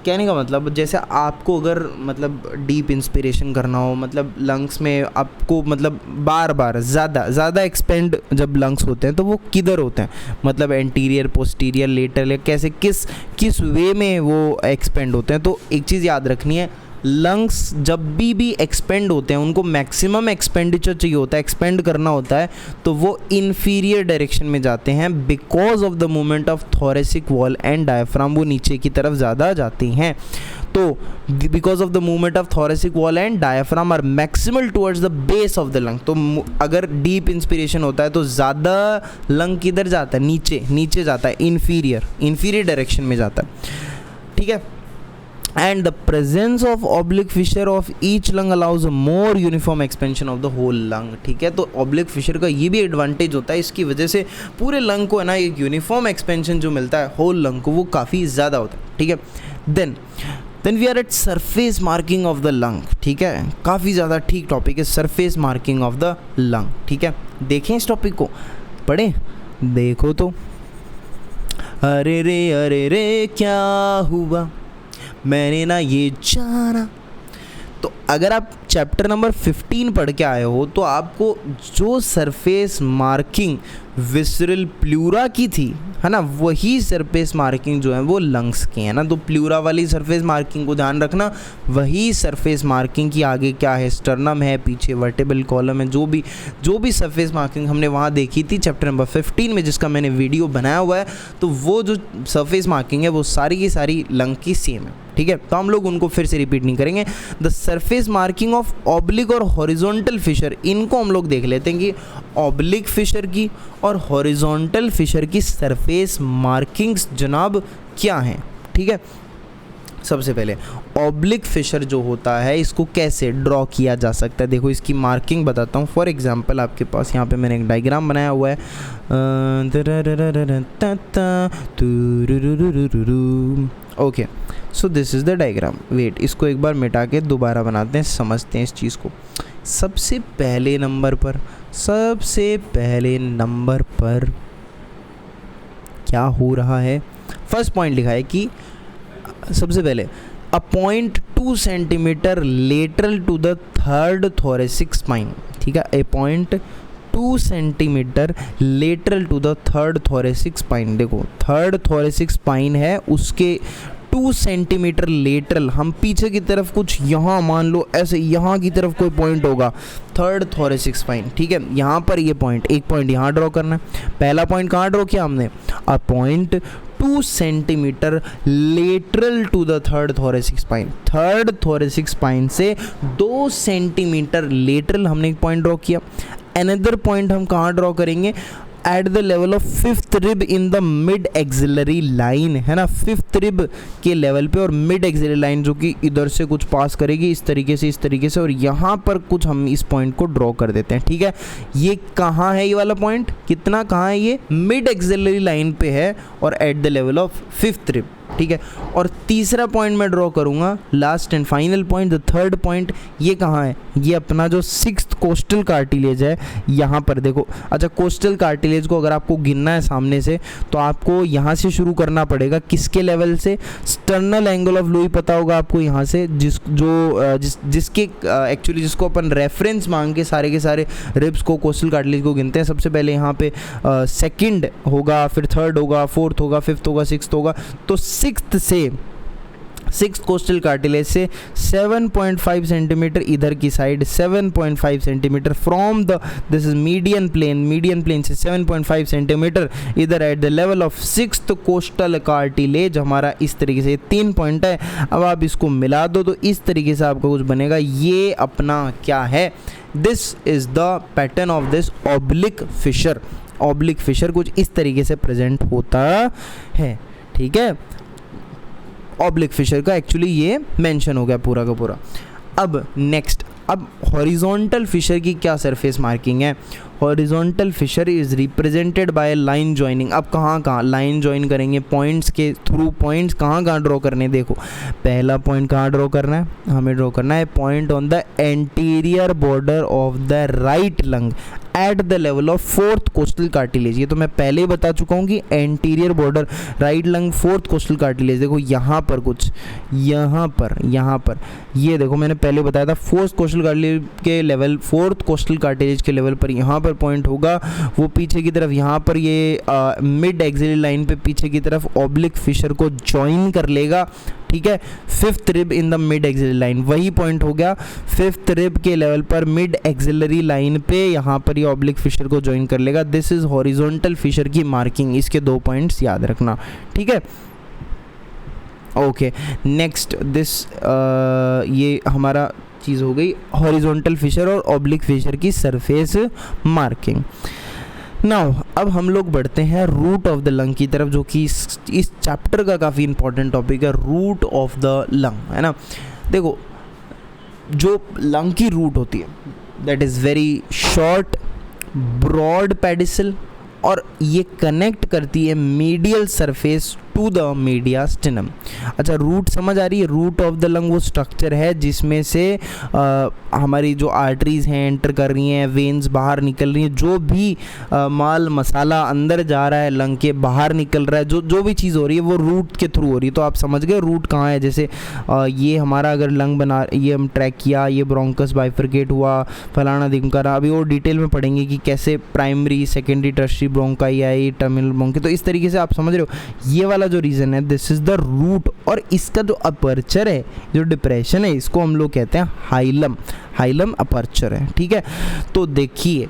कहने का मतलब जैसे आपको अगर मतलब डीप इंस्पिरेशन करना हो, मतलब लंग्स में आपको मतलब बार बार ज़्यादा एक्सपेंड जब लंग्स होते हैं तो वो किधर होते हैं, मतलब एंटीरियर, पोस्टीरियर, लेटरल, कैसे किस वे में वो एक्सपेंड होते हैं। तो एक चीज़ याद रखनी है, लंग्स जब भी एक्सपेंड होते हैं उनको मैक्सिमम एक्सपेंडिचर चाहिए होता है, एक्सपेंड करना होता है, तो वो इन्फीरियर डायरेक्शन में जाते हैं because of the movement of thoracic wall and diaphragm, वो नीचे की तरफ ज़्यादा जाती हैं। तो because of the movement of thoracic wall and diaphragm are maximal towards the base of the lung. तो अगर डीप इंस्पिरेशन होता है तो ज़्यादा लंग किधर जाता है, नीचे जाता है, इन्फीरियर डायरेक्शन में जाता है, ठीक है। And the presence of oblique fissure of each lung allows a more uniform expansion of the whole lung, ठीक है। तो oblique fissure का ये भी एडवांटेज होता है, इसकी वजह से पूरे लंग को है ना एक यूनिफॉर्म एक्सपेंशन जो मिलता है होल लंग को, वो काफ़ी ज़्यादा होता है, ठीक है। Then we are at surface marking of the lung, ठीक है। काफ़ी ज़्यादा ठीक टॉपिक है surface marking of the lung, ठीक है। देखें इस टॉपिक को, पढ़ें, देखो तो। अरे रे क्या हुआ, मैंने ना ये जाना। तो अगर आप चैप्टर नंबर 15 पढ़ के आए हो तो आपको जो सरफेस मार्किंग विसरल प्लूरा की थी, है ना, वही सरफेस मार्किंग जो है वो लंग्स की है ना। तो प्लूरा वाली सरफेस मार्किंग को ध्यान रखना, वही सरफेस मार्किंग की आगे क्या है, स्टर्नम है, पीछे वर्टेब्रल कॉलम है, जो भी सरफेस मार्किंग हमने वहाँ देखी थी चैप्टर नंबर 15 में, जिसका मैंने वीडियो बनाया हुआ है, तो वो जो सरफेस मार्किंग है वो सारी की सारी लंग की सेम है, ठीक है। तो हम लोग उनको फिर से रिपीट नहीं करेंगे। The surface marking of oblique और हॉरिजॉन्टल फिशर, इनको हम लोग देख लेते हैं कि ऑब्लिक फिशर की और हॉरिजॉन्टल फिशर की सरफेस मार्किंग्स जनाब क्या हैं, ठीक है। सबसे पहले ऑब्लिक फिशर जो होता है इसको कैसे ड्रॉ किया जा सकता है, देखो इसकी मार्किंग बताता हूँ। फॉर एग्जांपल आपके पास यहाँ पे मैंने एक डायग्राम बनाया हुआ है, okay, so this is the diagram. Wait, इसको एक बार मिटा के दोबारा बनाते हैं, समझते हैं इस चीज़ को। सबसे पहले नंबर पर क्या हो रहा है, फर्स्ट पॉइंट लिखा है कि सबसे पहले a point 2 centimetre lateral to the third thoracic spine, ठीक है। A point 2 centimetre lateral to the third thoracic spine, देखो थर्ड थोरेसिक स्पाइन है, उसके 2 सेंटीमीटर लेटरल, हम पीछे की तरफ कुछ यहाँ मान लो ऐसे यहाँ की तरफ कोई पॉइंट होगा, थर्ड थोरेसिक स्पाइन, ठीक है। यहाँ पर ये पॉइंट, एक पॉइंट यहाँ ड्रॉ करना है। पहला पॉइंट कहाँ ड्रॉ किया हमने, a point 2 centimetre lateral to the third thoracic spine, third thoracic spine से 2 सेंटीमीटर लेटरल हमने एक पॉइंट ड्रॉ किया। अनदर पॉइंट हम कहाँ ड्रॉ करेंगे, at the level of 5th rib in the mid axillary line, है ना, 5th रिब के लेवल पे, और मिड एक्सिलरी लाइन जो कि इधर से कुछ पास करेगी इस तरीके से, और यहाँ पर कुछ हम इस पॉइंट को ड्रॉ कर देते हैं, ठीक है। ये कहाँ है, ये वाला पॉइंट कितना कहाँ है, ये मिड एक्सिलरी लाइन पे है और eight the level of 5th rib, ठीक है। और तीसरा पॉइंट मैं ड्रॉ करूँगा, last and final point, the third point, ये कहाँ है, ये अपना जो 6th कोस्टल कार्टिलेज है, यहाँ पर देखो। अच्छा, कोस्टल कार्टिलेज को अगर आपको गिनना है सामने से तो आपको यहाँ से शुरू करना पड़ेगा, किसके लेवल से, स्टर्नल एंगल ऑफ लुई पता होगा आपको यहाँ से, जिसके एक्चुअली जिसको अपन रेफरेंस मांग के सारे रिब्स को, कोस्टल कार्टिलेज को गिनते हैं। सबसे पहले यहाँ पे सेकंड होगा, फिर थर्ड होगा, फोर्थ होगा, फिफ्थ होगा, सिक्स्थ होगा। तो सिक्स्थ कोस्टल कार्टिलेज से 7.5 सेंटीमीटर इधर की side, 7.5 centimetre from the, this is median plane से 7.5 सेंटीमीटर इधर at the level of 6th costal cartilage, हमारा इस तरीके से 3 पॉइंट है। अब आप इसको मिला दो तो इस तरीके से आपका कुछ बनेगा, ये अपना क्या है, this is the pattern of this oblique fissure. Oblique fissure कुछ इस तरीके से प्रेजेंट होता है, ठीक है। ऑब्लिक फिशर का एक्चुअली ये मेंशन हो गया पूरा का पूरा। अब नेक्स्ट, अब हॉरिजॉन्टल फिशर की क्या सरफेस मार्किंग है। Horizontal fissure is represented by line joining. अब कहाँ लाइन जॉइन करेंगे, पॉइंट्स के थ्रू। पॉइंट्स कहाँ ड्रॉ करने, देखो पहला पॉइंट कहाँ ड्रॉ करना है, हमें ड्रॉ करना है point on the anterior border of the right lung at the level of fourth costal cartilage. ये तो मैं पहले ही बता चुका हूँ कि anterior border right lung fourth costal cartilage, देखो यहाँ पर कुछ, यहाँ पर ये देखो मैंने पहले बताया था फोर्थ कोस्टल कार्टिलेज के लेवल, फोर्थ कोस्टल कार्टिलेज के लेवल पर यहाँ पर पॉइंट होगा। वो पीछे की तरफ यहाँ पर ये मिड एक्सिलरी लाइन पे पीछे की तरफ ऑब्लिक फिशर को ज्वाइन कर लेगा, ठीक है। Fifth rib in the mid axillary line, वही पॉइंट हो गया फिफ्थ रिब के लेवल पर मिड एक्सिलरी लाइन पे यहाँ पर ये ऑब्लिक फिशर को ज्वाइन कर लेगा। दिस इज हॉरिजॉन्टल फिशर की मार्किंग, इसके 2 पॉइंट्स याद रखना, ठीक है। ओके नेक्स्ट दिस ये हमारा चीज़ हो गई हॉरिजॉन्टल फिशर और ऑब्लिक फिशर की सरफेस मार्किंग। नाउ अब हम लोग बढ़ते हैं रूट ऑफ द लंग की तरफ, जो कि इस चैप्टर का काफ़ी इंपॉर्टेंट टॉपिक है, रूट ऑफ द लंग, है ना। देखो जो लंग की रूट होती है that is very short broad pedicle, और ये कनेक्ट करती है medial surface to the mediastinum. अच्छा रूट समझ आ रही है, रूट ऑफ द लंग वो स्ट्रक्चर है जिसमें से हमारी जो आर्टरीज हैं एंटर कर रही हैं, वेन्स बाहर निकल रही हैं, जो भी माल मसाला अंदर जा रहा है लंग के बाहर निकल रहा है, जो भी चीज़ हो रही है वो रूट के थ्रू हो रही है। तो आप समझ गए रूट कहाँ है। जैसे ये हमारा अगर लंग बना, ये हम ट्रैक किया, ये ब्रोंकस बाइफरकेट हुआ, फलाना धिमकारा, अभी वो डिटेल में पढ़ेंगे कि कैसे प्राइमरी सेकेंडरी टर्शियरी ब्रोंकाई आई, टर्मिनल ब्रोंकी। तो इस तरीके से आप समझ रहे हो ये वाला जो रीजन है दिस इज द रूट, और इसका जो अपर्चर है, जो डिप्रेशन है, इसको हम लोग कहते हैं हाइलम, हाइलम अपर्चर है, ठीक है। तो देखिए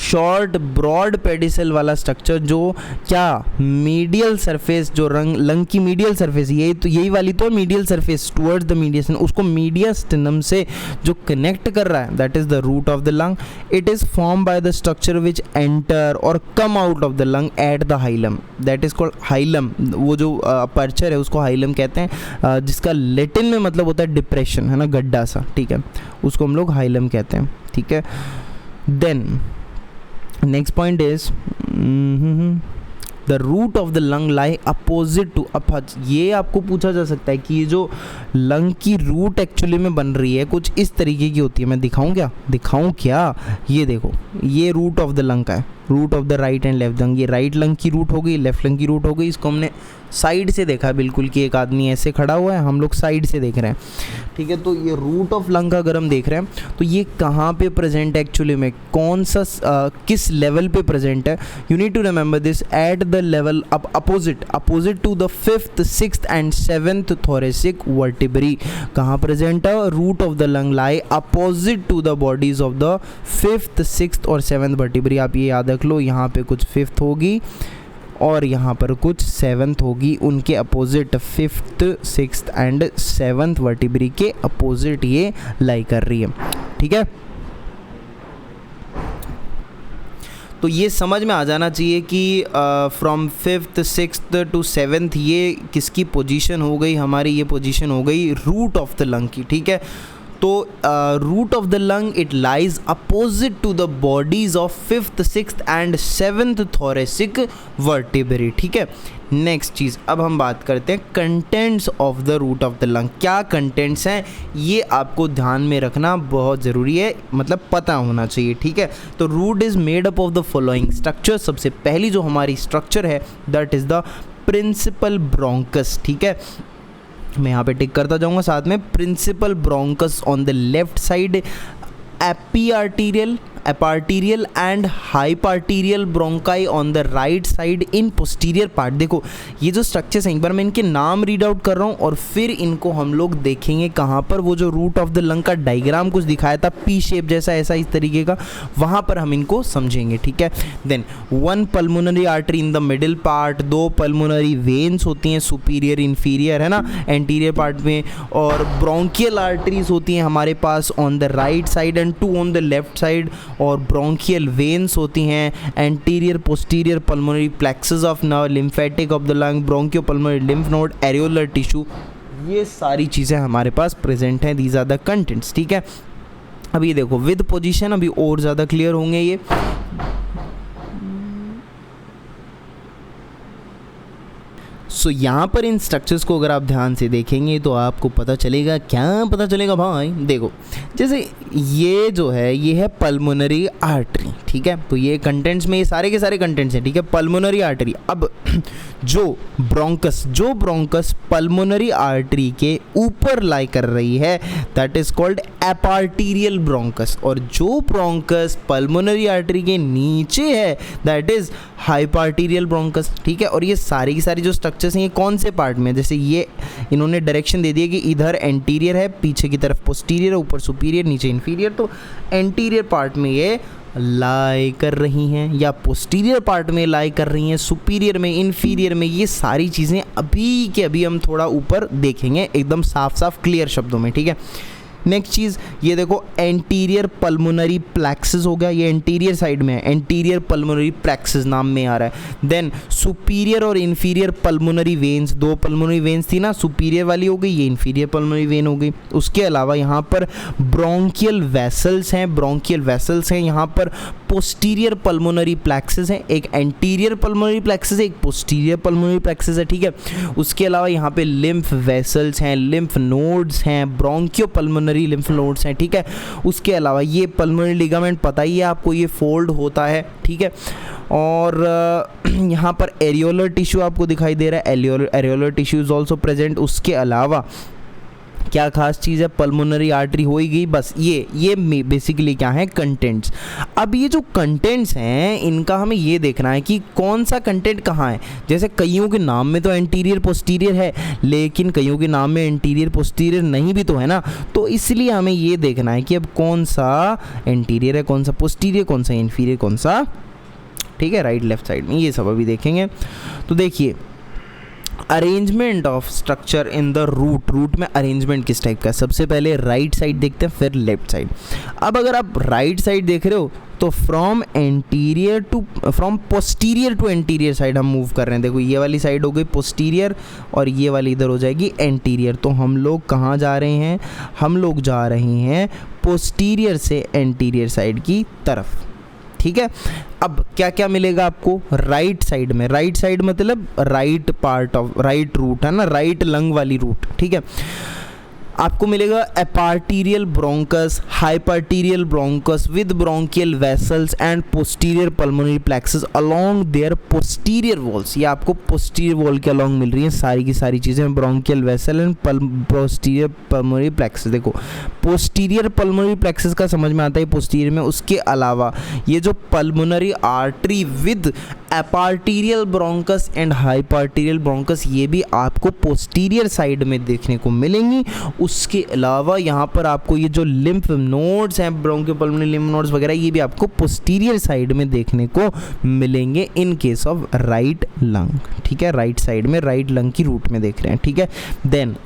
शॉर्ट ब्रॉड पेडिसल वाला स्ट्रक्चर जो क्या मीडियल सरफेस, जो लंग की मीडियल सरफेस, यही वाली तो medial surface towards the mediastinum, उसको मीडियस्टिनम से जो कनेक्ट कर रहा है that is the root of the lung. It is form by the structure which enter or come out of the lung at the hilum, that is called hilum. वो जो अपर्चर है उसको हाइलम कहते हैं, जिसका लैटिन में मतलब होता है डिप्रेशन, है ना, गड्ढा सा, ठीक है, उसको हम लोग हाइलम कहते हैं, ठीक है। Then next point is the root of the lung lie opposite to अपच। ये आपको पूछा जा सकता है कि ये जो लंग की रूट एक्चुअली में बन रही है कुछ इस तरीके की होती है। मैं दिखाऊं क्या, ये देखो ये रूट ऑफ द लंग का है, root of the right and left lung. ये राइट लंग की रूट हो गई, लेफ्ट लंग की रूट हो गई। इसको हमने साइड से देखा है बिल्कुल कि एक आदमी ऐसे खड़ा हुआ है, हम लोग साइड से देख रहे हैं, ठीक है। तो ये रूट ऑफ लंग का अगर हम देख रहे हैं तो ये कहाँ पे प्रेजेंट है एक्चुअली में, कौन सा किस लेवल पे प्रेजेंट है। You need to remember this at the level opposite to the 5th 6th and 7th thoracic vertebrae। कहाँ प्रेजेंट है, root of the lung lie opposite to the bodies of the 5th 6th और 7th vertebrae। आप ये याद रख लो, यहाँ पे कुछ 5th होगी और यहाँ पर कुछ 7th होगी, उनके opposite 5th 6th and 7th vertebrae के अपोजिट ये लाई कर रही है, ठीक है। तो ये समझ में आ जाना चाहिए कि from 5th 6th to 7th ये किसकी पोजीशन हो गई, हमारी ये पोजीशन हो गई रूट ऑफ द लंग की, ठीक है। तो root of the lung it lies opposite to the bodies of 5th 6th and 7th thoracic vertebrae, ठीक है। नेक्स्ट चीज़ अब हम बात करते हैं contents of the root of the lung. क्या कंटेंट्स हैं ये आपको ध्यान में रखना बहुत ज़रूरी है, मतलब पता होना चाहिए, ठीक है। तो root is made up of the following structure. सबसे पहली जो हमारी स्ट्रक्चर है that is the principal bronchus, ठीक है। मैं यहाँ पे टिक करता जाऊँगा साथ में, principal bronchus on the left side, eparterial and hyparterial bronchi on the right side in posterior part. देखो ये जो स्ट्रक्चर्स हैं, एक बार मैं इनके नाम रीड आउट कर रहा हूँ और फिर इनको हम लोग देखेंगे कहाँ पर। वो जो रूट ऑफ द लंग का डायग्राम कुछ दिखाया था पी शेप जैसा, ऐसा इस तरीके का, वहाँ पर हम इनको समझेंगे, ठीक है। Then 1 pulmonary artery in the middle part, 2 pulmonary veins होती हैं सुपीरियर इन्फीरियर, है ना, एंटीरियर पार्ट में, और ब्रोंकियल आर्टरीज होती हैं हमारे पास on the right side and 2 on the left side, और ब्रोंकियल वेन्स होती हैं anterior posterior pulmonary plexus of nerve, lymphatic of the lung, bronchopulmonary lymph node, areolar tissue, ये सारी चीज़ें हमारे पास प्रेजेंट हैं। दीज आर द कंटेंट्स, ठीक है। अब ये देखो विद पोजीशन अभी और ज़्यादा क्लियर होंगे ये। सो यहाँ पर इन स्ट्रक्चर्स को अगर आप ध्यान से देखेंगे तो आपको पता चलेगा, क्या पता चलेगा भाई, देखो जैसे ये जो है ये है पल्मोनरी आर्टरी, ठीक है। तो ये कंटेंट्स में ये सारे के सारे कंटेंट्स हैं, ठीक है, पल्मोनरी आर्टरी। अब जो ब्रोंकस पल्मोनरी आर्टरी के ऊपर लाई कर रही है दैट इज कॉल्ड एपार्टीरियल ब्रोंकस, और जो ब्रोंकस पल्मोनरी आर्टरी के नीचे है दैट इज हाइपार्टीरियल ब्रोंकस, ठीक है। और ये सारी की सारी जो स्ट्रक्चर्स हैं ये कौन से पार्ट में, जैसे ये इन्होंने डायरेक्शन दे दिया कि इधर एंटीरियर है, पीछे की तरफ पोस्टीरियर है, ऊपर सुपीरियर, नीचे इन्फीरियर, तो एंटीरियर पार्ट में ये लाई कर रही हैं या पोस्टीरियर पार्ट में लाई कर रही हैं, सुपीरियर में, इन्फीरियर में, ये सारी चीज़ें अभी के अभी हम थोड़ा ऊपर देखेंगे एकदम साफ साफ क्लियर शब्दों में, ठीक है। नेक्स्ट चीज़ ये देखो एंटीरियर पल्मोनरी प्लेक्सिस हो गया, ये एंटीरियर साइड में है, एंटीरियर पल्मोनरी प्लेक्सिस नाम में आ रहा है। देन सुपीरियर और इन्फीरियर पल्मोनरी वेन्स, दो पल्मोनरी वेन्स थी ना, सुपीरियर वाली हो गई, ये इन्फीरियर पल्मोनरी वेन हो गई। उसके अलावा यहाँ पर ब्रोंकियल वेसल्स हैं, यहाँ पर पोस्टीरियर पल्मोनरी प्लेक्सिस है, एक एंटीरियर पल्मोनरी प्लेक्सिस है, एक पोस्टीरियर पल्मोनरी प्लेक्सिस है, ठीक है। उसके अलावा यहाँ पे लिम्फ वेसल्स हैं, लिम्फ नोड्स हैं, ब्रोंकियो पल्मोनरी लिम्फ नोड्स हैं, ठीक है। उसके अलावा ये पल्मोनरी लिगामेंट पता ही है आपको, ये फोल्ड होता है, ठीक है। और यहाँ पर एरियोलर टिश्यू आपको दिखाई दे रहा है, areolar tissue is also present. उसके अलावा क्या खास चीज़ है, पल्मोनरी आर्टरी हो ही गई, बस ये बेसिकली क्या है, कंटेंट्स। अब ये जो कंटेंट्स हैं इनका हमें ये देखना है कि कौन सा कंटेंट कहाँ है। जैसे कईयों के नाम में तो एंटीरियर पोस्टीरियर है, लेकिन कईयों के नाम में एंटीरियर पोस्टीरियर नहीं भी तो है ना, तो इसलिए हमें ये देखना है कि अब कौन सा एंटीरियर है, कौन सा पोस्टीरियर, कौन सा इन्फीरियर, कौन सा, ठीक है, राइट लेफ्ट साइड में, ये सब अभी देखेंगे। तो देखिए arrangement of structure in the root में अरेंजमेंट किस टाइप का है, सबसे पहले राइट साइड देखते हैं फिर लेफ्ट साइड। अब अगर आप राइट साइड देख रहे हो तो from posterior to anterior side हम मूव कर रहे हैं। देखो ये वाली साइड हो गई पोस्टीरियर और ये वाली इधर हो जाएगी एंटीरियर। तो हम लोग कहाँ जा रहे हैं, हम लोग जा रहे हैं पोस्टीरियर से एंटीरियर साइड की तरफ, ठीक है। अब क्या क्या मिलेगा आपको राइट साइड में, राइट साइड मतलब right part of right root है ना, राइट लंग वाली रूट, ठीक है। आपको मिलेगा eparterial bronchus, hyparterial bronchus with bronchial vessels and posterior pulmonary plexus along their posterior walls. ये आपको पोस्टीरियर वॉल के अलोंग मिल रही हैं सारी की सारी चीज़ें, bronchial vessel and posterior pulmonary plexus. देखो पोस्टीरियर पल्मोनरी प्लेक्सिस का समझ में आता है पोस्टीरियर में। उसके अलावा ये जो pulmonary artery with eparterial bronchus and hyparterial bronchus, ये भी आपको पोस्टीरियर साइड में देखने को मिलेंगी। उसके अलावा यहाँ पर आपको ये जो लिम्फ नोड्स हैं, ब्रोंकियोपल्मोनरी लिम्फ नोड्स वगैरह, ये भी आपको पोस्टीरियर साइड में देखने को मिलेंगे in case of right lung, ठीक है। राइट साइड में राइट लंग की रूट में देख रहे हैं, ठीक है। देन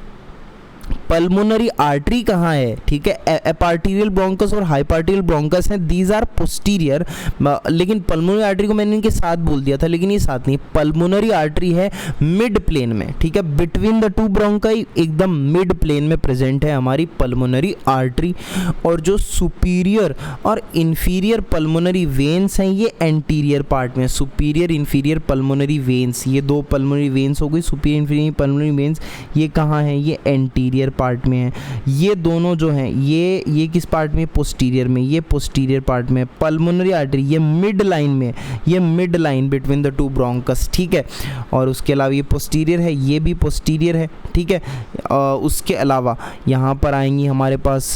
पल्मोनरी आर्टरी कहाँ है, ठीक है, एपार्टीरियल ब्रोंकस और हाइपार्टीरियल ब्रोंकस हैं, दीज आर पोस्टीरियर। लेकिन पल्मोनरी आर्टरी को मैंने इनके साथ बोल दिया था, लेकिन ये साथ नहीं, पल्मोनरी आर्टरी है मिड प्लेन में, ठीक है, बिटवीन द टू ब्रोंकाई एकदम मिड प्लेन में प्रेजेंट है हमारी पल्मोनरी आर्टरी। और जो सुपीरियर और इन्फीरियर पल्मोनरी वेन्स हैं ये एंटीरियर पार्ट में, सुपीरियर इन्फीरियर पल्मोनरी वेन्स, ये दो पल्मोनरी वेन्स हो गई, सुपीरियर इन्फीरियर पल्मोनरी वेन्स, ये कहाँ हैं, ये एंटीरियर पार्ट में है। ये दोनों जो हैं ये किस पार्ट में, पोस्टीरियर में, ये पोस्टीरियर पार्ट में। पल्मोनरी आर्टरी ये मिड लाइन में, ये mid line between the two bronchus, ठीक है। और उसके अलावा ये पोस्टीरियर है, ये भी पोस्टीरियर है, ठीक है। उसके अलावा यहाँ पर आएंगी हमारे पास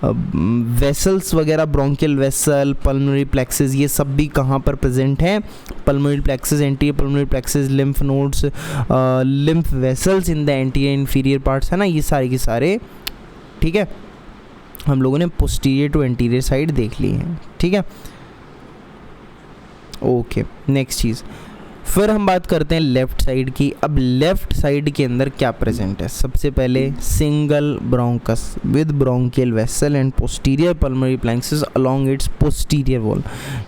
वेसल्स वगैरह, ब्रोंकियल वेसल, पल्मोनरी प्लेक्सिस, ये सब भी कहाँ पर प्रेजेंट हैं, pulmonary plexus, anterior pulmonary plexus, lymph nodes, lymph vessels in the anterior inferior parts, है ना, ये सारे के सारे, ठीक है। हम लोगों ने पोस्टीरियर टू एंटीरियर साइड देख ली है, ठीक है। ओके नेक्स्ट चीज़ फिर हम बात करते हैं लेफ्ट साइड की। अब लेफ्ट साइड के अंदर क्या प्रेजेंट है? सबसे पहले single bronchus with bronchial vessel and posterior pulmonary plexus along its posterior wall.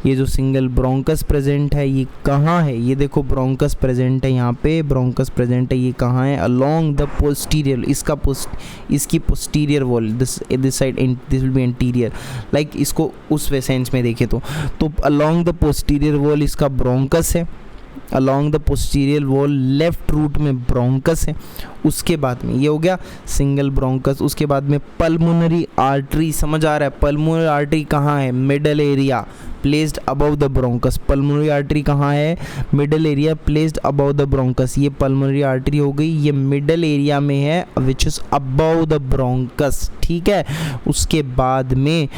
ये जो सिंगल ब्रोंकस प्रेजेंट है ये कहाँ है? ये देखो ब्रोंकस प्रेजेंट है, यहाँ पे ब्रोंकस प्रेजेंट है, ये कहाँ है? अलोंग द पोस्टीरियर, इसकी posterior wall, this side, this will be anterior, like इसको उस वे सेंस में देखें तो अलोंग द पोस्टीरियर वॉल इसका ब्रोंकस है, along the posterior wall left root में ब्रोंकस है। उसके बाद में ये हो गया सिंगल ब्रोंकस। उसके बाद में पल्मोनरी आर्टरी, समझ आ रहा है? पल्मोनरी आर्टरी कहाँ है? Middle area placed above the bronchus. Pulmonary artery कहाँ है? Middle area placed above the bronchus. ये पल्मोनरी आर्टरी हो गई, ये मिडल एरिया में है which is above the bronchus, ठीक है। उसके बाद में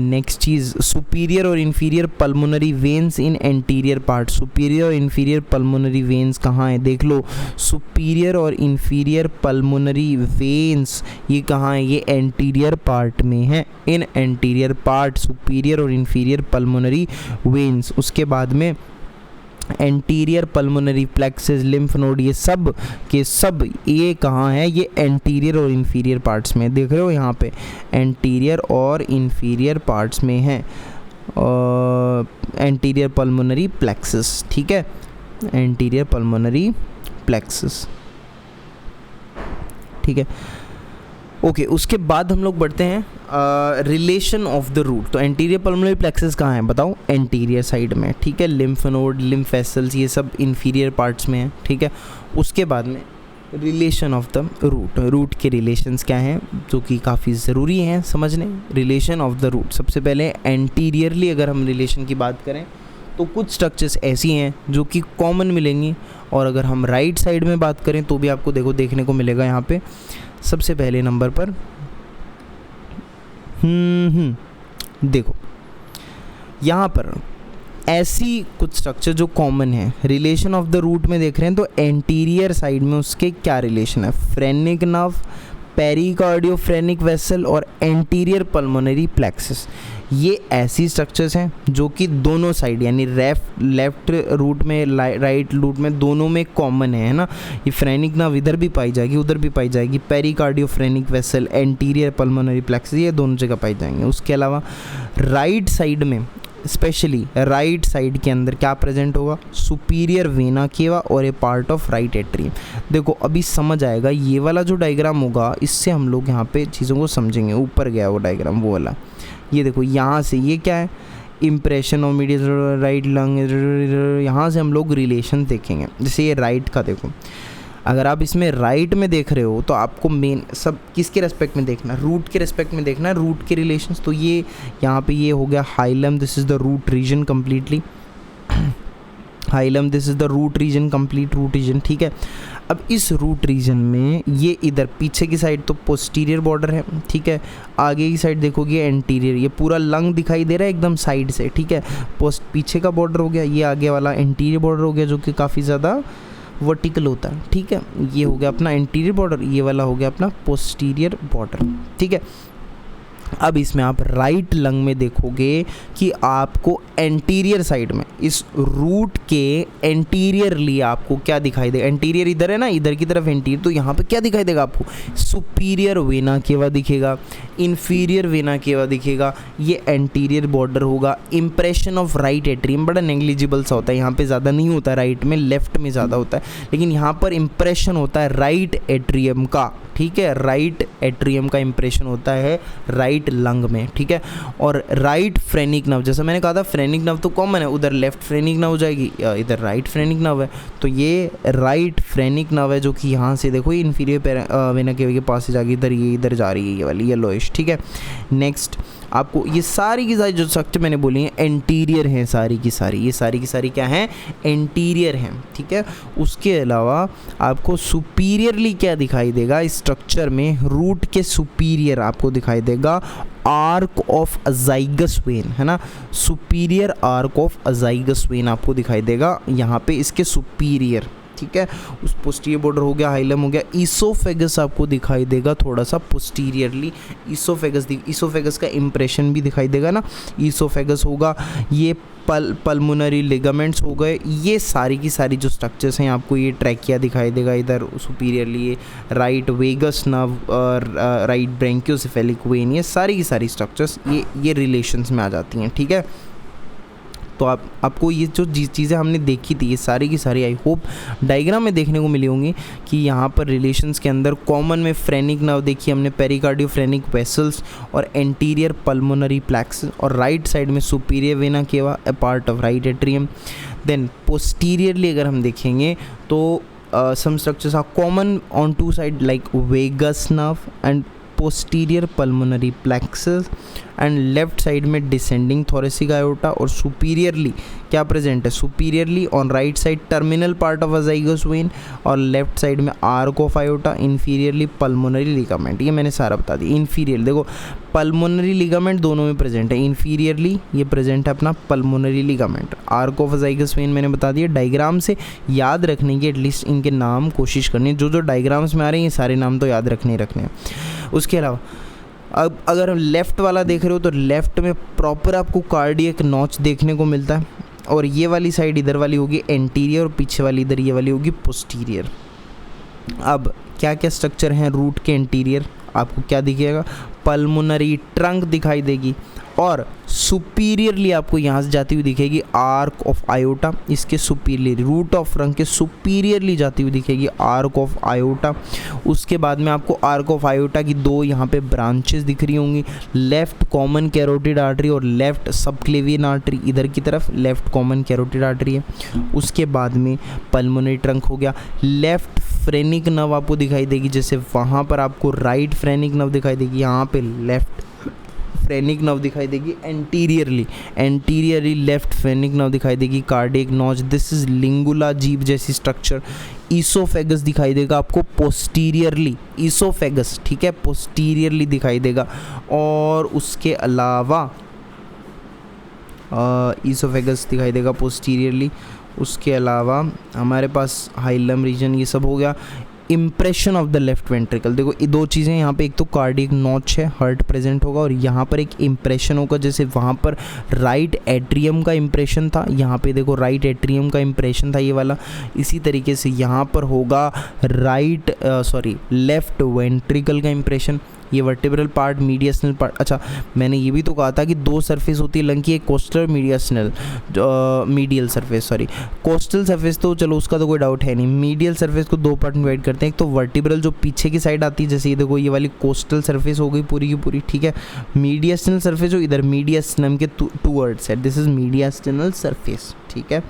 नेक्स्ट चीज़ सुपीरियर और इन्फीरियर पल्मोनरी वेन्स इन एंटीरियर पार्ट। सुपीरियर और इन्फीरियर पल्मोनरी वेन्स कहाँ है? देख लो, सुपीरियर और इन्फीरियर पल्मोनरी वेन्स ये कहाँ है? ये एंटीरियर पार्ट में है, इन एंटीरियर पार्ट सुपीरियर और इन्फीरियर पल्मोनरी वेन्स। उसके बाद में anterior pulmonary plexuses, lymph node, ये सब के सब ये कहाँ है? ये एंटीरियर और इन्फीरियर पार्ट्स में, देख रहे हो यहाँ पे एंटीरियर और इन्फीरियर पार्ट्स में है एंटीरियर पल्मोनरी प्लेक्सेस, ठीक है, एंटीरियर पल्मोनरी प्लेक्सेस, ठीक है। ओके उसके बाद हम लोग बढ़ते हैं रिलेशन ऑफ द रूट। तो एंटीरियर पल्मोनरी प्लेक्सेस कहाँ है बताओ? एंटीरियर साइड में, ठीक है। लिम्फ नोड, लिम्फ वेसल्स ये सब इन्फीरियर पार्ट्स में है, ठीक है। उसके बाद में relation of the root, root के रिलेशंस क्या हैं जो कि काफ़ी ज़रूरी हैं समझने। रिलेशन ऑफ द रूट, सबसे पहले एंटीरियरली अगर हम रिलेशन की बात करें तो कुछ स्ट्रक्चर्स ऐसी हैं जो कि कॉमन मिलेंगी, और अगर हम राइट साइड में बात करें तो भी आपको देखने को मिलेगा यहाँ पे सबसे पहले नंबर पर देखो यहाँ पर ऐसी कुछ स्ट्रक्चर जो कॉमन है रिलेशन ऑफ द रूट में देख रहे हैं। तो एंटीरियर साइड में उसके क्या रिलेशन है? फ्रेनिक नर्व, पेरिकार्डियोफ्रेनिक वेसल और एंटीरियर पल्मोनरी प्लेक्सस, ये ऐसी स्ट्रक्चर्स हैं जो कि दोनों साइड यानी लेफ्ट रूट में राइट रूट में दोनों में कॉमन है ना। ये फ्रेनिक नर्व इधर भी पाई जाएगी उधर भी पाई जाएगी, पेरिकार्डियोफ्रेनिक वेसल, एंटीरियर पल्मोनरी प्लेक्सस ये दोनों जगह पाई जाएंगे। उसके अलावा राइट साइड में स्पेशली राइट साइड के अंदर क्या प्रेजेंट होगा? सुपीरियर वेना केवा और ए पार्ट ऑफ राइट एट्रियम। देखो अभी समझ आएगा, ये वाला जो डायग्राम होगा इससे हम लोग यहाँ पे चीज़ों को समझेंगे। ऊपर गया वो डायग्राम वो वाला, ये देखो यहाँ से ये क्या है? Impression of medial right lung, यहाँ से हम लोग रिलेशन देखेंगे। जैसे ये राइट का देखो, अगर आप इसमें राइट में देख रहे हो तो आपको मेन सब किसके रेस्पेक्ट में देखना? रूट के रेस्पेक्ट में देखना है, रूट के रिलेशंस। तो ये यहाँ पे ये हो गया hilum, this is the root region completely, hilum this is the root region, complete root region, ठीक है। अब इस रूट रीजन में ये इधर पीछे की साइड तो पोस्टीरियर बॉर्डर है, ठीक है। आगे की साइड देखोगे एंटीरियर, ये पूरा लंग दिखाई दे रहा है एकदम साइड से, ठीक है। पीछे का बॉर्डर हो गया, ये आगे वाला एंटीरियर बॉर्डर हो गया जो कि काफ़ी ज़्यादा वर्टिकल होता है, ठीक है। ये हो गया अपना एंटीरियर बॉर्डर, ये वाला हो गया अपना पोस्टीरियर बॉर्डर, ठीक है। अब इसमें आप राइट लंग में देखोगे कि आपको एंटीरियर साइड में इस रूट के एंटीरियरली आपको क्या दिखाई देगा? एंटीरियर इधर है ना, इधर की तरफ एंटीरियर, तो यहाँ पे क्या दिखाई देगा आपको? सुपीरियर वेना केवा दिखेगा, इन्फीरियर वेना केवा दिखेगा, ये एंटीरियर बॉर्डर होगा। इम्प्रेशन ऑफ राइट एट्रियम बड़ा नेग्लिजिबल सा होता है, यहाँ पे ज़्यादा नहीं होता है, राइट में लेफ्ट में ज़्यादा होता है, लेकिन यहाँ पर इम्प्रेशन होता है राइट एट्रियम का, ठीक है। राइट एट्रियम का इम्प्रेशन होता है राइट लंग में, ठीक है। और राइट फ्रेनिक नर्व, जैसा मैंने कहा था फ्रेनिक नर्व तो कॉमन है, उधर लेफ्ट फ्रेनिक नर्व हो जाएगी, इधर राइट फ्रेनिक नर्व है, तो ये राइट फ्रेनिक नर्व है जो कि यहाँ से देखो ये इन्फीरियर वेना केवा के पास से जाके इधर ये इधर जा रही है, ये वाली येलोइश, ठीक है। नेक्स्ट आपको ये सारी की सारी जो स्ट्रक्चर मैंने बोली हैं एंटीरियर हैं, सारी की सारी, ये सारी की सारी क्या हैं? एंटीरियर हैं, ठीक है। उसके अलावा आपको सुपीरियरली क्या दिखाई देगा इस स्ट्रक्चर में? रूट के सुपीरियर आपको दिखाई देगा आर्क ऑफ अजाइगस वेन, है ना। Superior arc of azygos when आपको दिखाई देगा यहाँ पे इसके सुपीरियर, ठीक है। उस पोस्टीरियर बॉर्डर हो गया, हाइलम हो गया, ईसोफेगस आपको दिखाई देगा थोड़ा सा पोस्टीरियरली, ईसोफेगस का इम्प्रेशन भी दिखाई देगा ना, ईसोफेगस होगा, ये पल्मोनरी लिगामेंट्स हो गए, ये सारी की सारी जो स्ट्रक्चर्स हैं आपको, ये ट्रैकिया दिखाई देगा इधर सुपीरियरली, ये राइट वेगस नर्व और राइट ब्रेंकियोसेफेलिक वेन, ये सारी की सारी स्ट्रक्चर्स ये रिलेशंस में आ जाती हैं, ठीक है। तो आपको ये जो चीज़ें हमने देखी थी ये सारी की सारी आई होप डायग्राम में देखने को मिली होंगी कि यहाँ पर रिलेशंस के अंदर कॉमन में फ्रेनिक नर्व देखिए हमने, पेरिकार्डियोफ्रेनिक वेसल्स और एंटीरियर पल्मोनरी प्लेक्स, और राइट साइड में superior vena cava a part of right atrium. Then posteriorly अगर हम देखेंगे तो some structures are common on two sides like vagus nerve and posterior pulmonary plexus, and left side में डिसेंडिंग थोरेसिक आयोटा, और सुपीरियरली क्या प्रेजेंट है, superiorly on right side terminal part of azygos vein, और लेफ्ट साइड में arch of aorta, inferiorly pulmonary ligament, ये मैंने सारा बता दिया। इन्फीरियर देखो पल्मोनरी लिगामेंट दोनों में प्रेजेंट है, इन्फीरियरली ये प्रेजेंट है अपना pulmonary ligament, arch of azygos vein मैंने बता दिया। डायग्राम से याद रखने की एटलीस्ट इनके नाम कोशिश करनी है, जो डायग्राम्स में आ रहे हैं ये सारे नाम तो याद रखने ही रखने हैं। उसके अलावा अब अगर हम लेफ़्ट वाला देख रहे हो तो लेफ़्ट में प्रॉपर आपको कार्डियक नॉच देखने को मिलता है, और ये वाली साइड इधर वाली होगी एंटीरियर और पीछे वाली इधर ये वाली होगी पोस्टीरियर। अब क्या क्या स्ट्रक्चर हैं रूट के एंटीरियर, आपको क्या दिखेगा, पल्मोनरी ट्रंक दिखाई देगी, और सुपीरियरली आपको यहाँ से जाती हुई दिखेगी आर्क ऑफ आयोटा, इसके सुपीरियरली रूट ऑफ ट्रंक के सुपीरियरली जाती हुई दिखेगी आर्क ऑफ आयोटा। उसके बाद में आपको आर्क ऑफ आयोटा की दो यहाँ पे ब्रांचेस दिख रही होंगी, लेफ्ट कॉमन कैरोटिड आर्टरी और लेफ्ट सबक्लेवियन आर्टरी, इधर की तरफ लेफ्ट कॉमन कैरोटिड आर्टरी है। उसके बाद में पल्मोनरी ट्रंक हो गया, लेफ्ट फ्रेनिक नर्व आपको दिखाई देगी, जैसे वहाँ पर आपको राइट फ्रेनिक नर्व दिखाई देगी, यहाँ पे लेफ्ट फ्रेनिक नर्व दिखाई देगी, एंटीरियरली लेफ्ट फ्रेनिक नर्व दिखाई देगी, कार्डियक नॉच, दिस इज लिंगुला जीभ जैसी स्ट्रक्चर, ईसोफेगस दिखाई देगा आपको पोस्टीरियरली, ईसोफेगस ठीक है पोस्टीरियरली दिखाई देगा। और उसके अलावा ईसोफेगस दिखाई देगा पोस्टीरियरली, उसके अलावा हमारे पास हाइलम रीजन, ये सब हो गया। Impression of the left ventricle, देखो ये दो चीज़ें यहाँ पे, एक तो कार्डियक नॉच है, हार्ट प्रेजेंट होगा, और यहाँ पर एक इम्प्रेशन होगा, जैसे वहाँ पर राइट एट्रियम का इम्प्रेशन था, यहाँ पे देखो राइट एट्रियम का इम्प्रेशन था ये वाला, इसी तरीके से यहाँ पर होगा लेफ्ट वेंट्रिकल का इम्प्रेशन, ये वर्टिब्रल पार्ट, मीडियसनल पार्ट। अच्छा मैंने ये भी तो कहा था कि दो सरफेस होती है लंग की, एक costal mediastinal, medial surface, costal surface तो चलो उसका तो कोई डाउट है नहीं, मीडियल सरफेस को दो पार्ट में डिवाइड करते हैं, एक तो वर्टिब्रल जो पीछे की साइड आती है, जैसे ये देखो ये वाली कोस्टल सरफेस हो गई पूरी की पूरी, ठीक है। मीडियसनल सरफेस जो इधर मीडियसनम के टूवर्ड्स है, दिस इज मीडियसनल सरफेस, ठीक है।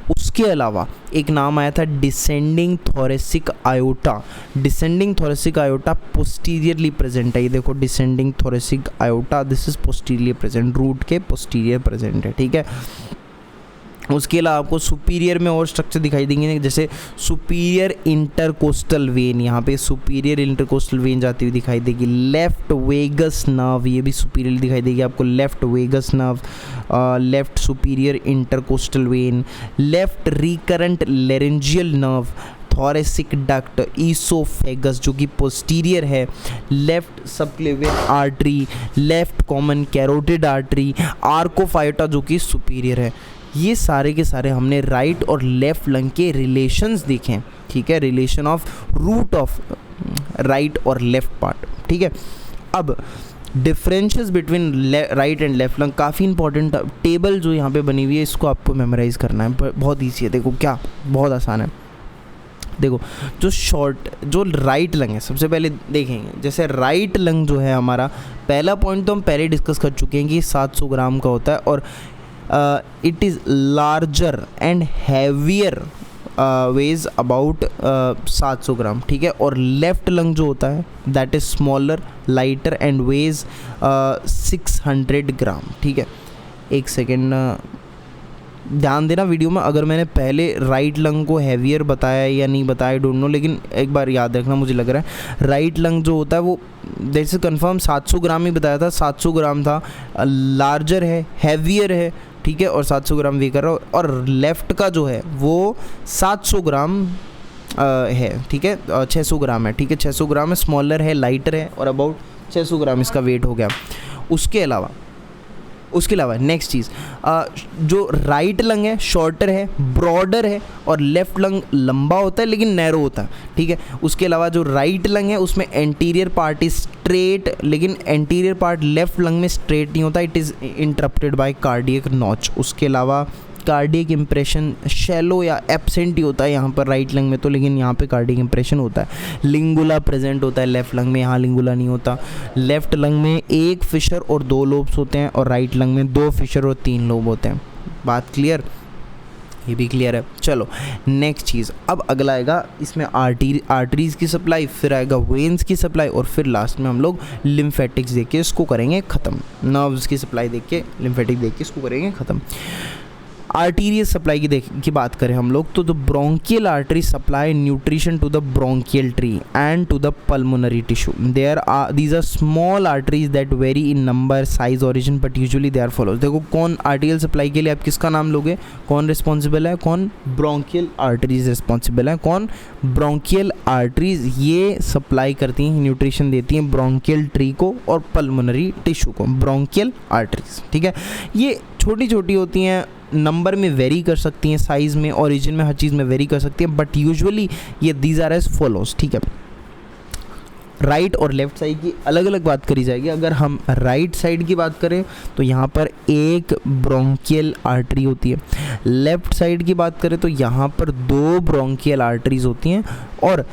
उसके अलावा एक नाम आया था descending thoracic aorta, descending thoracic aorta posteriorly present है, ये देखो descending thoracic aorta, this is posterior present, root के पोस्टीरियर प्रेजेंट है, ठीक है। उसके अलावा आपको सुपीरियर में और स्ट्रक्चर दिखाई देंगे, जैसे सुपीरियर इंटरकोस्टल वेन, यहाँ पे सुपीरियर इंटरकोस्टल वेन जाती हुई दिखाई देगी, लेफ्ट वेगस नर्व, ये भी सुपीरियर दिखाई देगी आपको, left vagus nerve, left superior intercostal vein, left recurrent laryngeal nerve, thoracic duct, oesophagus जो कि पोस्टीरियर है, left subclavian artery, left common carotid artery, arch of aorta जो कि सुपीरियर है। ये सारे के सारे हमने राइट और लेफ्ट लंग के रिलेशंस देखे हैं, ठीक है, relation of root of right और लेफ्ट पार्ट, ठीक है। अब differences between right and left lung काफ़ी इंपॉर्टेंट टेबल जो यहाँ पे बनी हुई है, इसको आपको मेमोराइज़ करना है, बहुत ईजी है, देखो क्या बहुत आसान है। देखो जो राइट लंग है, सबसे पहले देखेंगे, जैसे राइट लंग जो है हमारा, पहला पॉइंट तो हम पहले डिस्कस कर चुके हैं कि 700 ग्राम का होता है, और it is larger and heavier weighs about 700 ग्राम, ठीक है। और लेफ्ट लंग जो होता है that is smaller, lighter and weighs 600 gram, ठीक है। एक सेकेंड ध्यान देना वीडियो में, अगर मैंने पहले राइट लंग को हैवियर बताया या नहीं बताया डोंट नो, लेकिन एक बार याद रखना, मुझे लग रहा है राइट लंग जो होता है वो जैसे कंफर्म 700 ग्राम ही बताया था, 700 ग्राम था, लार्जर है, हैवियर है, ठीक है, और 700 ग्राम वे कर रहा हूँ, और लेफ़्ट का जो है वो 700 ग्राम है, ठीक है, 600 ग्राम है, ठीक है, 600 ग्राम है, स्मॉलर है, लाइटर है और अबाउट 600 ग्राम इसका वेट हो गया। उसके अलावा नेक्स्ट चीज़, जो राइट लंग है शॉर्टर है, ब्रॉडर है, और लेफ़्ट लंग लंबा होता है लेकिन नैरो होता है, ठीक है। उसके अलावा जो राइट लंग है उसमें एंटीरियर पार्ट इज स्ट्रेट, लेकिन एंटीरियर पार्ट लेफ़्ट लंग में स्ट्रेट नहीं होता, it is interrupted by cardiac notch. उसके अलावा कार्डियक इम्प्रेशन शैलो या एब्सेंट ही होता है यहाँ पर राइट लंग में तो, लेकिन यहाँ पे कार्डियक इम्प्रेशन होता है। लिंगुला प्रेजेंट होता है लेफ्ट लंग में, यहाँ लिंगुला नहीं होता। लेफ्ट लंग में 1 फिशर और 2 लोब्स होते हैं और राइट लंग में 2 फिशर और 3 लोब होते हैं। बात क्लियर? ये भी क्लियर है। चलो नेक्स्ट चीज़, अब अगला आएगा इसमें आर्टरीज की सप्लाई, फिर आएगा वेन्स की सप्लाई और फिर लास्ट में हम लोग लिम्फेटिक्स देख के इसको करेंगे ख़त्म। नर्व्स की सप्लाई देख के, लिम्फेटिक देख के इसको करेंगे ख़त्म। आर्टीरियल सप्लाई की बात करें हम लोग तो the bronchial artery supply nutrition to the bronchial tree and to the pulmonary tissue. These are small arteries that vary in number, size, origin, but usually they are follows. देखो कौन आर्टीरियल सप्लाई के लिए आप किसका नाम लोगे, कौन रिस्पॉन्सिबल है, कौन ब्रोंकियल आर्टरीज रिस्पॉन्सिबल है, कौन ब्रोंकियल आर्टरीज ये सप्लाई करती हैं, न्यूट्रिशन देती हैं ब्रोंकियल ट्री को और पल्मोनरी टिश्यू को, ब्रोंकियल आर्टरीज, ठीक है। ये छोटी छोटी होती हैं, नंबर में वेरी कर सकती हैं, साइज़ में, ओरिजिन में, हर चीज़ में वेरी कर सकती हैं, बट यूजुअली ये दीज आर एज फॉलोज, ठीक है। राइट और लेफ़्ट साइड की अलग अलग बात करी जाएगी। अगर हम राइट साइड की बात करें तो यहाँ पर एक ब्रोंकियल आर्टरी होती है, लेफ़्ट साइड की बात करें तो यहाँ पर 2 ब्रोंकियल आर्टरीज होती हैं। और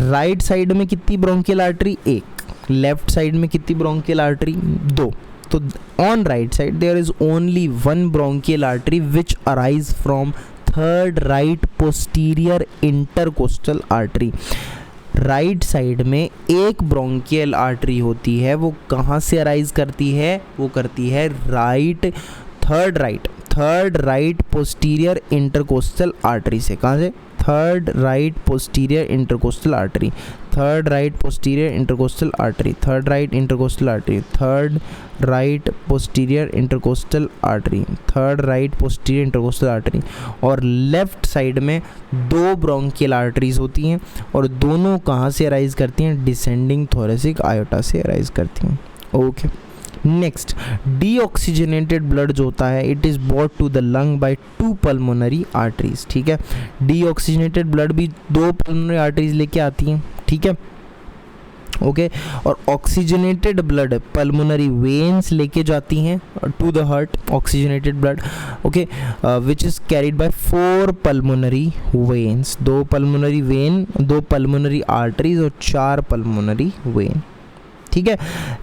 राइट साइड में कितनी ब्रोंकियल आर्टरी, 1, लेफ़्ट साइड में कितनी ब्रोंकियल आर्टरी, 2। तो on right side there is only 1 bronchial artery which arise from 3rd right posterior intercostal artery। Right side में एक ब्रोंकियल आर्टरी होती है, वो कहाँ से अराइज करती है, वो करती है third right posterior intercostal artery से। कहाँ से? Third right posterior intercostal artery, third right posterior intercostal artery, third right intercostal artery, third right posterior intercostal artery, third right posterior intercostal artery. और लेफ्ट साइड में 2 ब्रोंकियल आर्टरीज होती हैं और दोनों कहाँ से अराइज करती हैं, डिसेंडिंग थोरेसिक आयोटा से अराइज करती हैं। ओके, नेक्स्ट, डीऑक्सीजनेटेड ब्लड जो होता है it is brought to the lung by 2 pulmonary arteries, ठीक है। डीऑक्सीजनेटेड ब्लड भी 2 पल्मोनरी आर्टरीज लेके आती हैं, ठीक है, ओके। और ऑक्सीजनेटेड ब्लड पल्मोनरी वेन्स लेके जाती हैं to the heart, oxygenated blood, okay, which is carried by 4 pulmonary veins, 2 pulmonary vein, 2 pulmonary arteries और 4 पल्मोनरी वेन, ठीक है।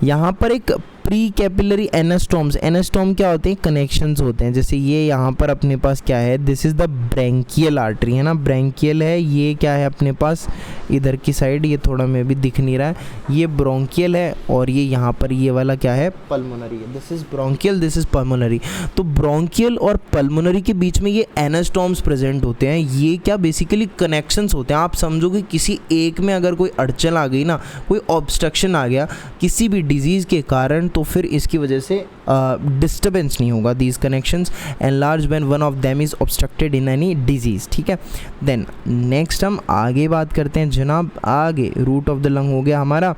यहाँ पर एक प्री कैपिलरी एनास्टोम्स, एनास्टोम क्या होते हैं, कनेक्शंस होते हैं। जैसे ये यहाँ पर अपने पास क्या है, this is the branchial artery, है ना, ब्रैंकियल है, ये क्या है अपने पास इधर की साइड, ये थोड़ा में भी दिख नहीं रहा है, ये ब्रोंकियल है और ये यहाँ पर ये वाला क्या है, पल्मोनरी है। This is bronchial, this is pulmonary. तो ब्रोंकियल और पल्मोनरी के बीच में ये एनास्टोम्स प्रेजेंट होते हैं। ये क्या बेसिकली कनेक्शंस होते हैं। आप समझो कि किसी एक में अगर कोई अड़चन आ गई ना, कोई ऑब्स्ट्रक्शन आ गया किसी भी डिजीज़ के कारण, तो फिर इसकी वजह से डिस्टर्बेंस नहीं होगा। These connections enlarge when one of them is obstructed in any disease, ठीक है। देन नेक्स्ट हम आगे बात करते हैं जनाब, आगे रूट ऑफ द लंग हो गया हमारा।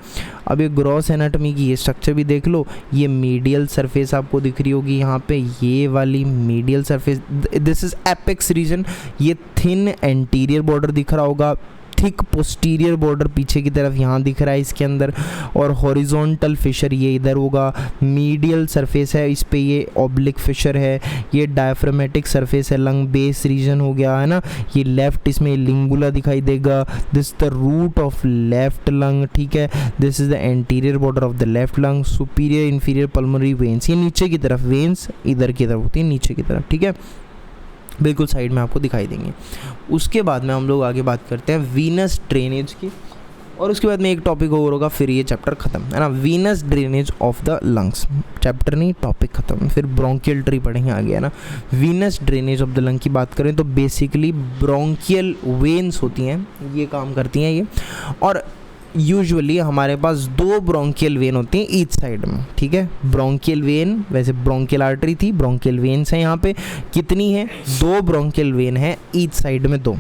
अब ये ग्रॉस एनाटॉमी की ये स्ट्रक्चर भी देख लो। ये मीडियल सरफेस आपको दिख रही होगी यहाँ पे, ये वाली medial surface, this is apex region. ये थिन एंटीरियर बॉर्डर दिख रहा होगा, थिक पोस्टीरियर बॉर्डर पीछे की तरफ यहाँ दिख रहा है इसके अंदर, और हॉरिजॉन्टल फिशर ये इधर होगा। मीडियल सरफेस है, इस पे ये ऑब्लिक फिशर है। ये डायफ्रामेटिक सरफेस है, लंग बेस रीजन हो गया, है ना। ये लेफ्ट, इसमें लिंगुला दिखाई देगा। This the root of left lung, ठीक है। This is the anterior border of the left lung. Superior inferior pulmonary veins, ये नीचे की तरफ, वेन्स इधर की तरफ होती है, नीचे की तरफ, ठीक है, बिल्कुल साइड में आपको दिखाई देंगे। उसके बाद में हम लोग आगे बात करते हैं वीनस ड्रेनेज की, और उसके बाद में एक टॉपिक और होगा, फिर ये चैप्टर ख़त्म, है ना। Venus drainage of the lungs, chapter नहीं टॉपिक ख़त्म, फिर ब्रोंकियल ट्री पढ़ेंगे आगे, है ना। Venus drainage of the lung की बात करें तो बेसिकली ब्रोंकियल वेन्स होती हैं, ये काम करती हैं ये। और यूजुअली हमारे पास 2 ब्रोंकियल वेन होती हैं ईच साइड में, ठीक है। ब्रोंकियल वेन, वैसे ब्रोंकियल आर्टरी थी, ब्रोंकियल वेन्स हैं यहाँ पे, कितनी है, 2 ब्रोंकियल वेन है ईच साइड में, 2,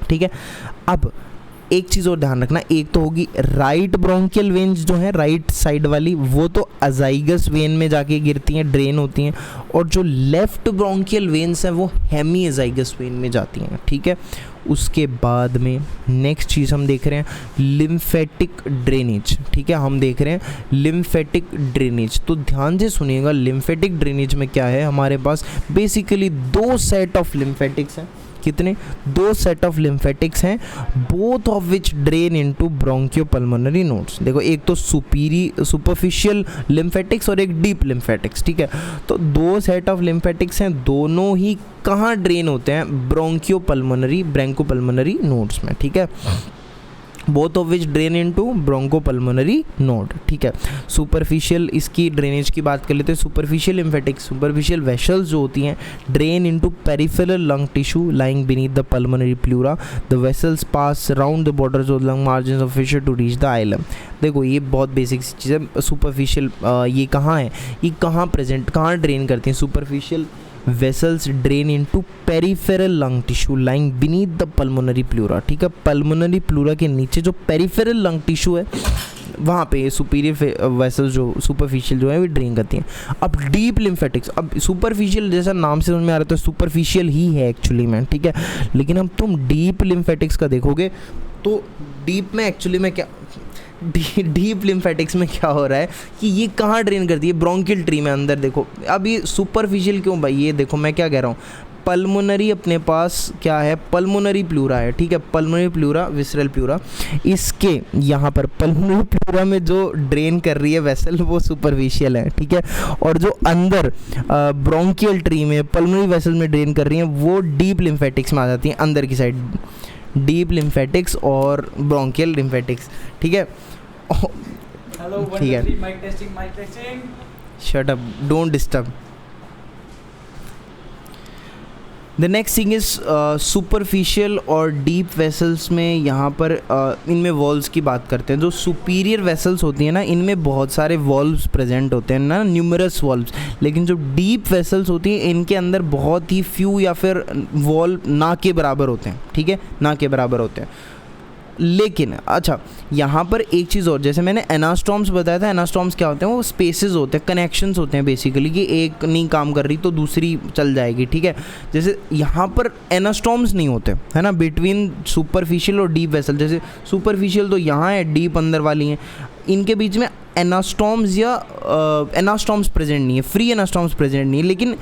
ठीक है। अब एक चीज़ और ध्यान रखना, एक तो होगी राइट ब्रोंकियल वेन्स जो है राइट साइड वाली, वो तो अजाइगस वेन में जाके गिरती हैं, ड्रेन होती हैं, और जो लेफ्ट ब्रोंकियल वेन्स हैं वो हेमी अजाइगस वेन में जाती हैं, ठीक है। उसके बाद में नेक्स्ट चीज़ हम देख रहे हैं लिम्फेटिक ड्रेनेज, ठीक है, हम देख रहे हैं लिम्फेटिक ड्रेनेज। तो ध्यान से सुनिएगा, लिम्फेटिक ड्रेनेज में क्या है, हमारे पास बेसिकली 2 सेट ऑफ लिम्फेटिक्स हैं। कितने? 2 सेट ऑफ लिम्फेटिक्स हैं, both of which drain into bronchopulmonary nodes. देखो, एक तो सुपरफिशियल लिम्फेटिक्स और एक डीप लिम्फेटिक्स, ठीक है। तो 2 सेट ऑफ लिम्फेटिक्स हैं, दोनों ही कहाँ ड्रेन होते हैं? ब्रोंकोपल्मोनरी नोड्स में, ठीक है। Both of which drain into bronchopulmonary node, ठीक है। सुपरफिशियल इसकी ड्रेनेज की बात कर लेते हैं। सुपरफिशियल लिम्फेटिक्स, सुपरफिशियल वेसल्स जो होती हैं, drain into peripheral lung tissue lying beneath the pulmonary pleura. The vessels pass around the borders of lung margins of fissure to reach the hilum. देखो, ये बहुत बेसिक सी चीज़ है। सुपरफिशियल ये कहाँ है, ये कहाँ प्रेजेंट, कहाँ ड्रेन करती हैं? Superficial vessels drain into peripheral lung tissue lying beneath the pulmonary pleura, ठीक है। पल्मोनरी प्लूरा के नीचे जो पेरिफेरल लंग टिश्यू है, वहाँ पे सुपीरियर वेसल्स जो सुपरफिशियल जो है वो ड्रेन करती हैं। अब डीप लिम्फेटिक्स, अब सुपरफिशियल जैसा नाम से समझ में आ रहा है तो सुपरफिशियल ही है एक्चुअली में, ठीक है। लेकिन अब तुम डीप लिम्फेटिक्स का देखोगे तो डीप में एक्चुअली में क्या, डीप लिम्फेटिक्स में क्या हो रहा है कि ये कहाँ ड्रेन करती है? ब्रोंकियल ट्री में अंदर। देखो, अब ये सुपरफिशियल क्यों भाई? ये देखो मैं क्या कह रहा हूँ, पल्मोनरी अपने पास क्या है? पल्मोनरी प्लूरा है, ठीक है। पल्मोनरी प्लूरा, विसरल प्लूरा, इसके यहाँ पर पल्मोनरी प्लूरा में जो ड्रेन कर रही है वेसल वो सुपरफिशियल है, ठीक है। और जो अंदर ब्रोंकियल ट्री में पल्मोनरी वेसल में ड्रेन कर रही है वो डीप लिम्फेटिक्स में आ जाती हैं, अंदर की साइड, डीप लिम्फेटिक्स और ब्रोंकियल लिम्फेटिक्स, ठीक है। ठीक है, shut up, don't disturb. The next thing is superficial और डीप वेसल्स में यहाँ पर इनमें वॉल्व्स की बात करते हैं। जो सुपीरियर वेसल्स होती हैं ना, इनमें बहुत सारे वॉल्व्स प्रेजेंट होते हैं ना, न्यूमरस वॉल्व्स। लेकिन जो डीप वेसल्स होती हैं इनके अंदर बहुत ही फ्यू या फिर वॉल्व ना के बराबर होते हैं, ठीक है, ना के बराबर होते हैं। लेकिन अच्छा, यहाँ पर एक चीज़ और, जैसे मैंने एनास्टॉम्स बताया था, एनास्टॉम्स क्या होते हैं? वो स्पेसेस होते हैं, कनेक्शंस होते हैं बेसिकली, कि एक नहीं काम कर रही तो दूसरी चल जाएगी, ठीक है। जैसे यहाँ पर एनास्टॉम्स नहीं होते, है ना, बिटवीन सुपरफिशियल और डीप वेसल। जैसे सुपरफिशियल तो यहाँ है, डीप अंदर वाली हैं, इनके बीच में एनास्टॉम्स या एनास्टॉम्स प्रेजेंट नहीं है, फ्री एनास्टॉम्स प्रेजेंट नहीं है। लेकिन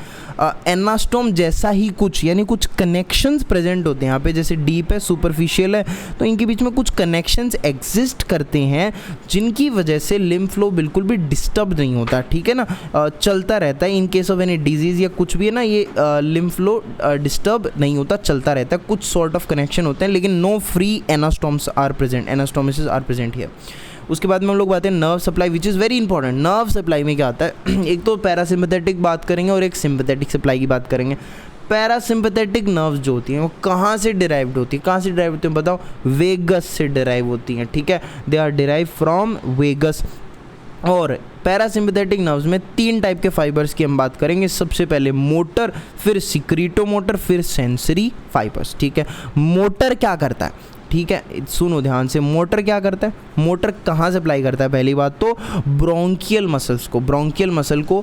एनास्टॉम जैसा ही कुछ, यानी कुछ कनेक्शंस प्रेजेंट होते हैं यहाँ पे। जैसे डीप है, सुपरफिशियल है, तो इनके बीच में कुछ कनेक्शंस एग्जिस्ट करते हैं जिनकी वजह से लिम्फ फ्लो बिल्कुल भी डिस्टर्ब नहीं होता, ठीक है ना, चलता रहता है। In case of any disease या कुछ भी है ना, ये लिम्फ फ्लो डिस्टर्ब नहीं होता, चलता रहता है। कुछ सॉर्ट ऑफ कनेक्शन होते हैं, लेकिन no free anastomoses are present, anastomosis are present here. उसके बाद में हम लोग बात हैं nerve supply, which is very important. Nerve supply में क्या आता है? एक तो पैरासिम्पैथेटिक बात करेंगे और एक सिम्पैथेटिक सप्लाई की बात करेंगे। पैरासिम्पैथेटिक नर्व्स जो होती हैं वो कहाँ से डिराइव्ड होती है? कहाँ से डिराइव होती हैं बताओ? वेगस से डिराइव होती हैं, ठीक है। They are derive from vagus. और पैरासिम्पैथेटिक नर्व्स में 3 टाइप के फाइबर्स की हम बात करेंगे। सबसे पहले मोटर, फिर सिक्रीटो मोटर, फिर सेंसरी फाइबर्स, ठीक है। मोटर क्या करता है? ठीक है, सुनो ध्यान से। मोटर क्या करता है? मोटर कहाँ से अप्लाई करता है? पहली बात तो ब्रोंकियल मसल्स को, ब्रोंकियल मसल को।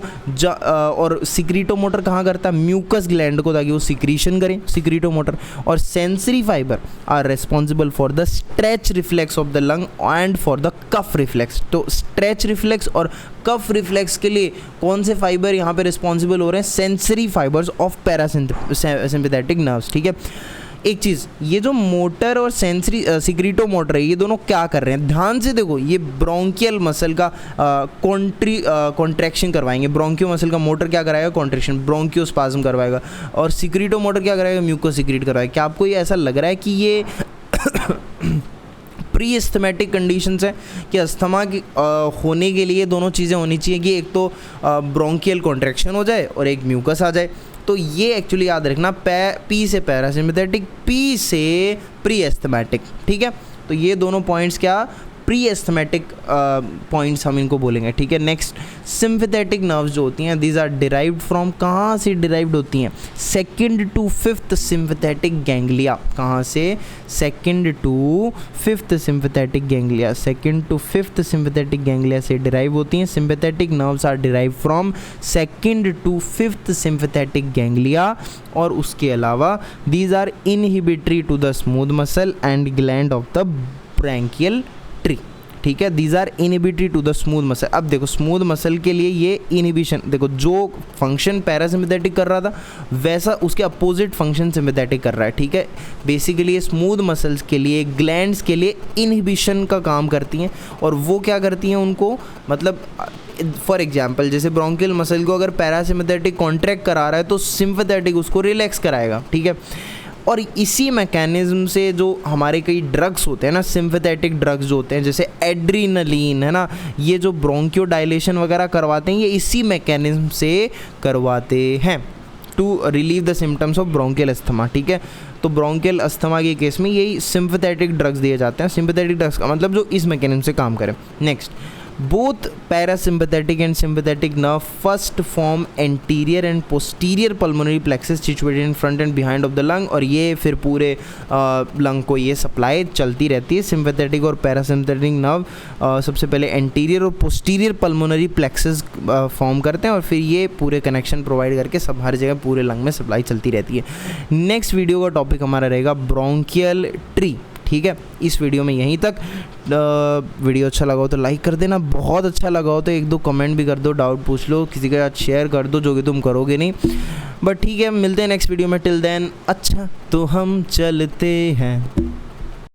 और सिक्रीटो मोटर कहाँ करता है? म्यूकस ग्लैंड को, ताकि वो सिक्रीशन करें, सिक्रीटो मोटर। और sensory fibre are responsible for the stretch reflex of the lung and for the cough reflex. तो स्ट्रेच रिफ्लेक्स और कफ रिफ्लेक्स के लिए कौन से फाइबर यहाँ पे रिस्पॉन्सिबल हो रहे हैं? Sensory fibres of parasympathetic nerves, ठीक है। एक चीज़, ये जो मोटर और सेंसरी सिक्रीटो मोटर है, ये दोनों क्या कर रहे हैं? ध्यान से देखो, ये ब्रोंकियल मसल का कॉन्ट्रैक्शन करवाएंगे। ब्रोंकियो मसल का मोटर क्या कराएगा? कॉन्ट्रैक्शन, ब्रोंकियोस्पाज्म करवाएगा। और सिक्रीटो मोटर क्या कराएगा? म्यूकोसिक्रीट करवाएगा। क्या आपको ये ऐसा लग रहा है कि ये प्री एस्थमेटिक कंडीशंस है कि अस्थमा की होने के लिए दोनों चीज़ें होनी चाहिए कि एक तो ब्रोंकियल कॉन्ट्रैक्शन हो जाए और एक म्यूकस आ जाए? तो ये एक्चुअली याद रखना, पी से पैरासिम्पैथेटिक, पी से प्री एस्थमेटिक, ठीक है। तो ये दोनों पॉइंट्स क्या प्री एस्थमेटिक पॉइंट्स हम इनको बोलेंगे, ठीक है। नेक्स्ट सिम्पैथेटिक नर्व्स जो होती हैं, दीज आर डिराइव्ड फ्रॉम, कहाँ से डिराइव्ड होती हैं, 2nd to 5th sympathetic ganglia. कहाँ से? 2nd to 5th sympathetic ganglia, 2nd to 5th sympathetic ganglia से डिराइव होती हैं। Sympathetic nerves are derive from 2nd to 5th sympathetic ganglia. और उसके अलावा these are inhibitory to the smooth muscle and gland of the bronchial tree, ठीक है। These are inhibitory to the smooth muscle. अब देखो स्मूथ मसल के लिए ये इनहिबिशन, देखो जो फंक्शन पैरासिम्पैथेटिक कर रहा था वैसा उसके अपोजिट फंक्शन सिम्पैथेटिक कर रहा है, ठीक है। बेसिकली स्मूथ मसल्स के लिए, ग्लैंड्स के लिए इनहिबिशन का काम करती हैं। और वो क्या करती हैं उनको, मतलब फॉर एग्जाम्पल जैसे ब्रोंकियल मसल को अगर पैरासिम्पैथेटिक कॉन्ट्रैक्ट करा रहा है तो सिम्पैथेटिक उसको रिलैक्स कराएगा, ठीक है। और इसी मैकेनिज्म से जो हमारे कई ड्रग्स होते हैं ना, सिम्पैथेटिक ड्रग्स जो होते हैं जैसे एड्रीनलिन, है ना, ये जो ब्रोंकियो डायलेशन वगैरह करवाते हैं ये इसी मैकेनिज्म से करवाते हैं to relieve the symptoms of bronchial asthma, ठीक है। तो ब्रोंकियल अस्थमा के केस में यही सिम्पैथेटिक ड्रग्स दिए जाते हैं। सिम्पैथेटिक ड्रग्स का मतलब जो इस मैकेनिज्म से काम करें। Next, both parasympathetic and sympathetic nerve first form anterior and posterior pulmonary plexus situated in front and behind of the lung, और ये फिर पूरे लंग को ये सप्लाई चलती रहती है। सिंपैथेटिक और पैरासिम्पैथेटिक नर्व सबसे पहले एंटीरियर और पोस्टीरियर पल्मोनरी प्लेक्सस फॉर्म करते हैं और फिर ये पूरे कनेक्शन प्रोवाइड करके सब हर जगह पूरे लंग में सप्लाई चलती रहती है। नेक्स्ट वीडियो का टॉपिक हमारा रहेगा ब्रोंकियल ट्री, ठीक है। इस वीडियो में यहीं तक। वीडियो अच्छा लगा हो तो लाइक कर देना, बहुत अच्छा लगा हो तो 1-2 कमेंट भी कर दो, डाउट पूछ लो, किसी के साथ शेयर कर दो, जो कि तुम करोगे नहीं, बट ठीक है। मिलते हैं नेक्स्ट वीडियो में। टिल देन अच्छा तो हम चलते हैं।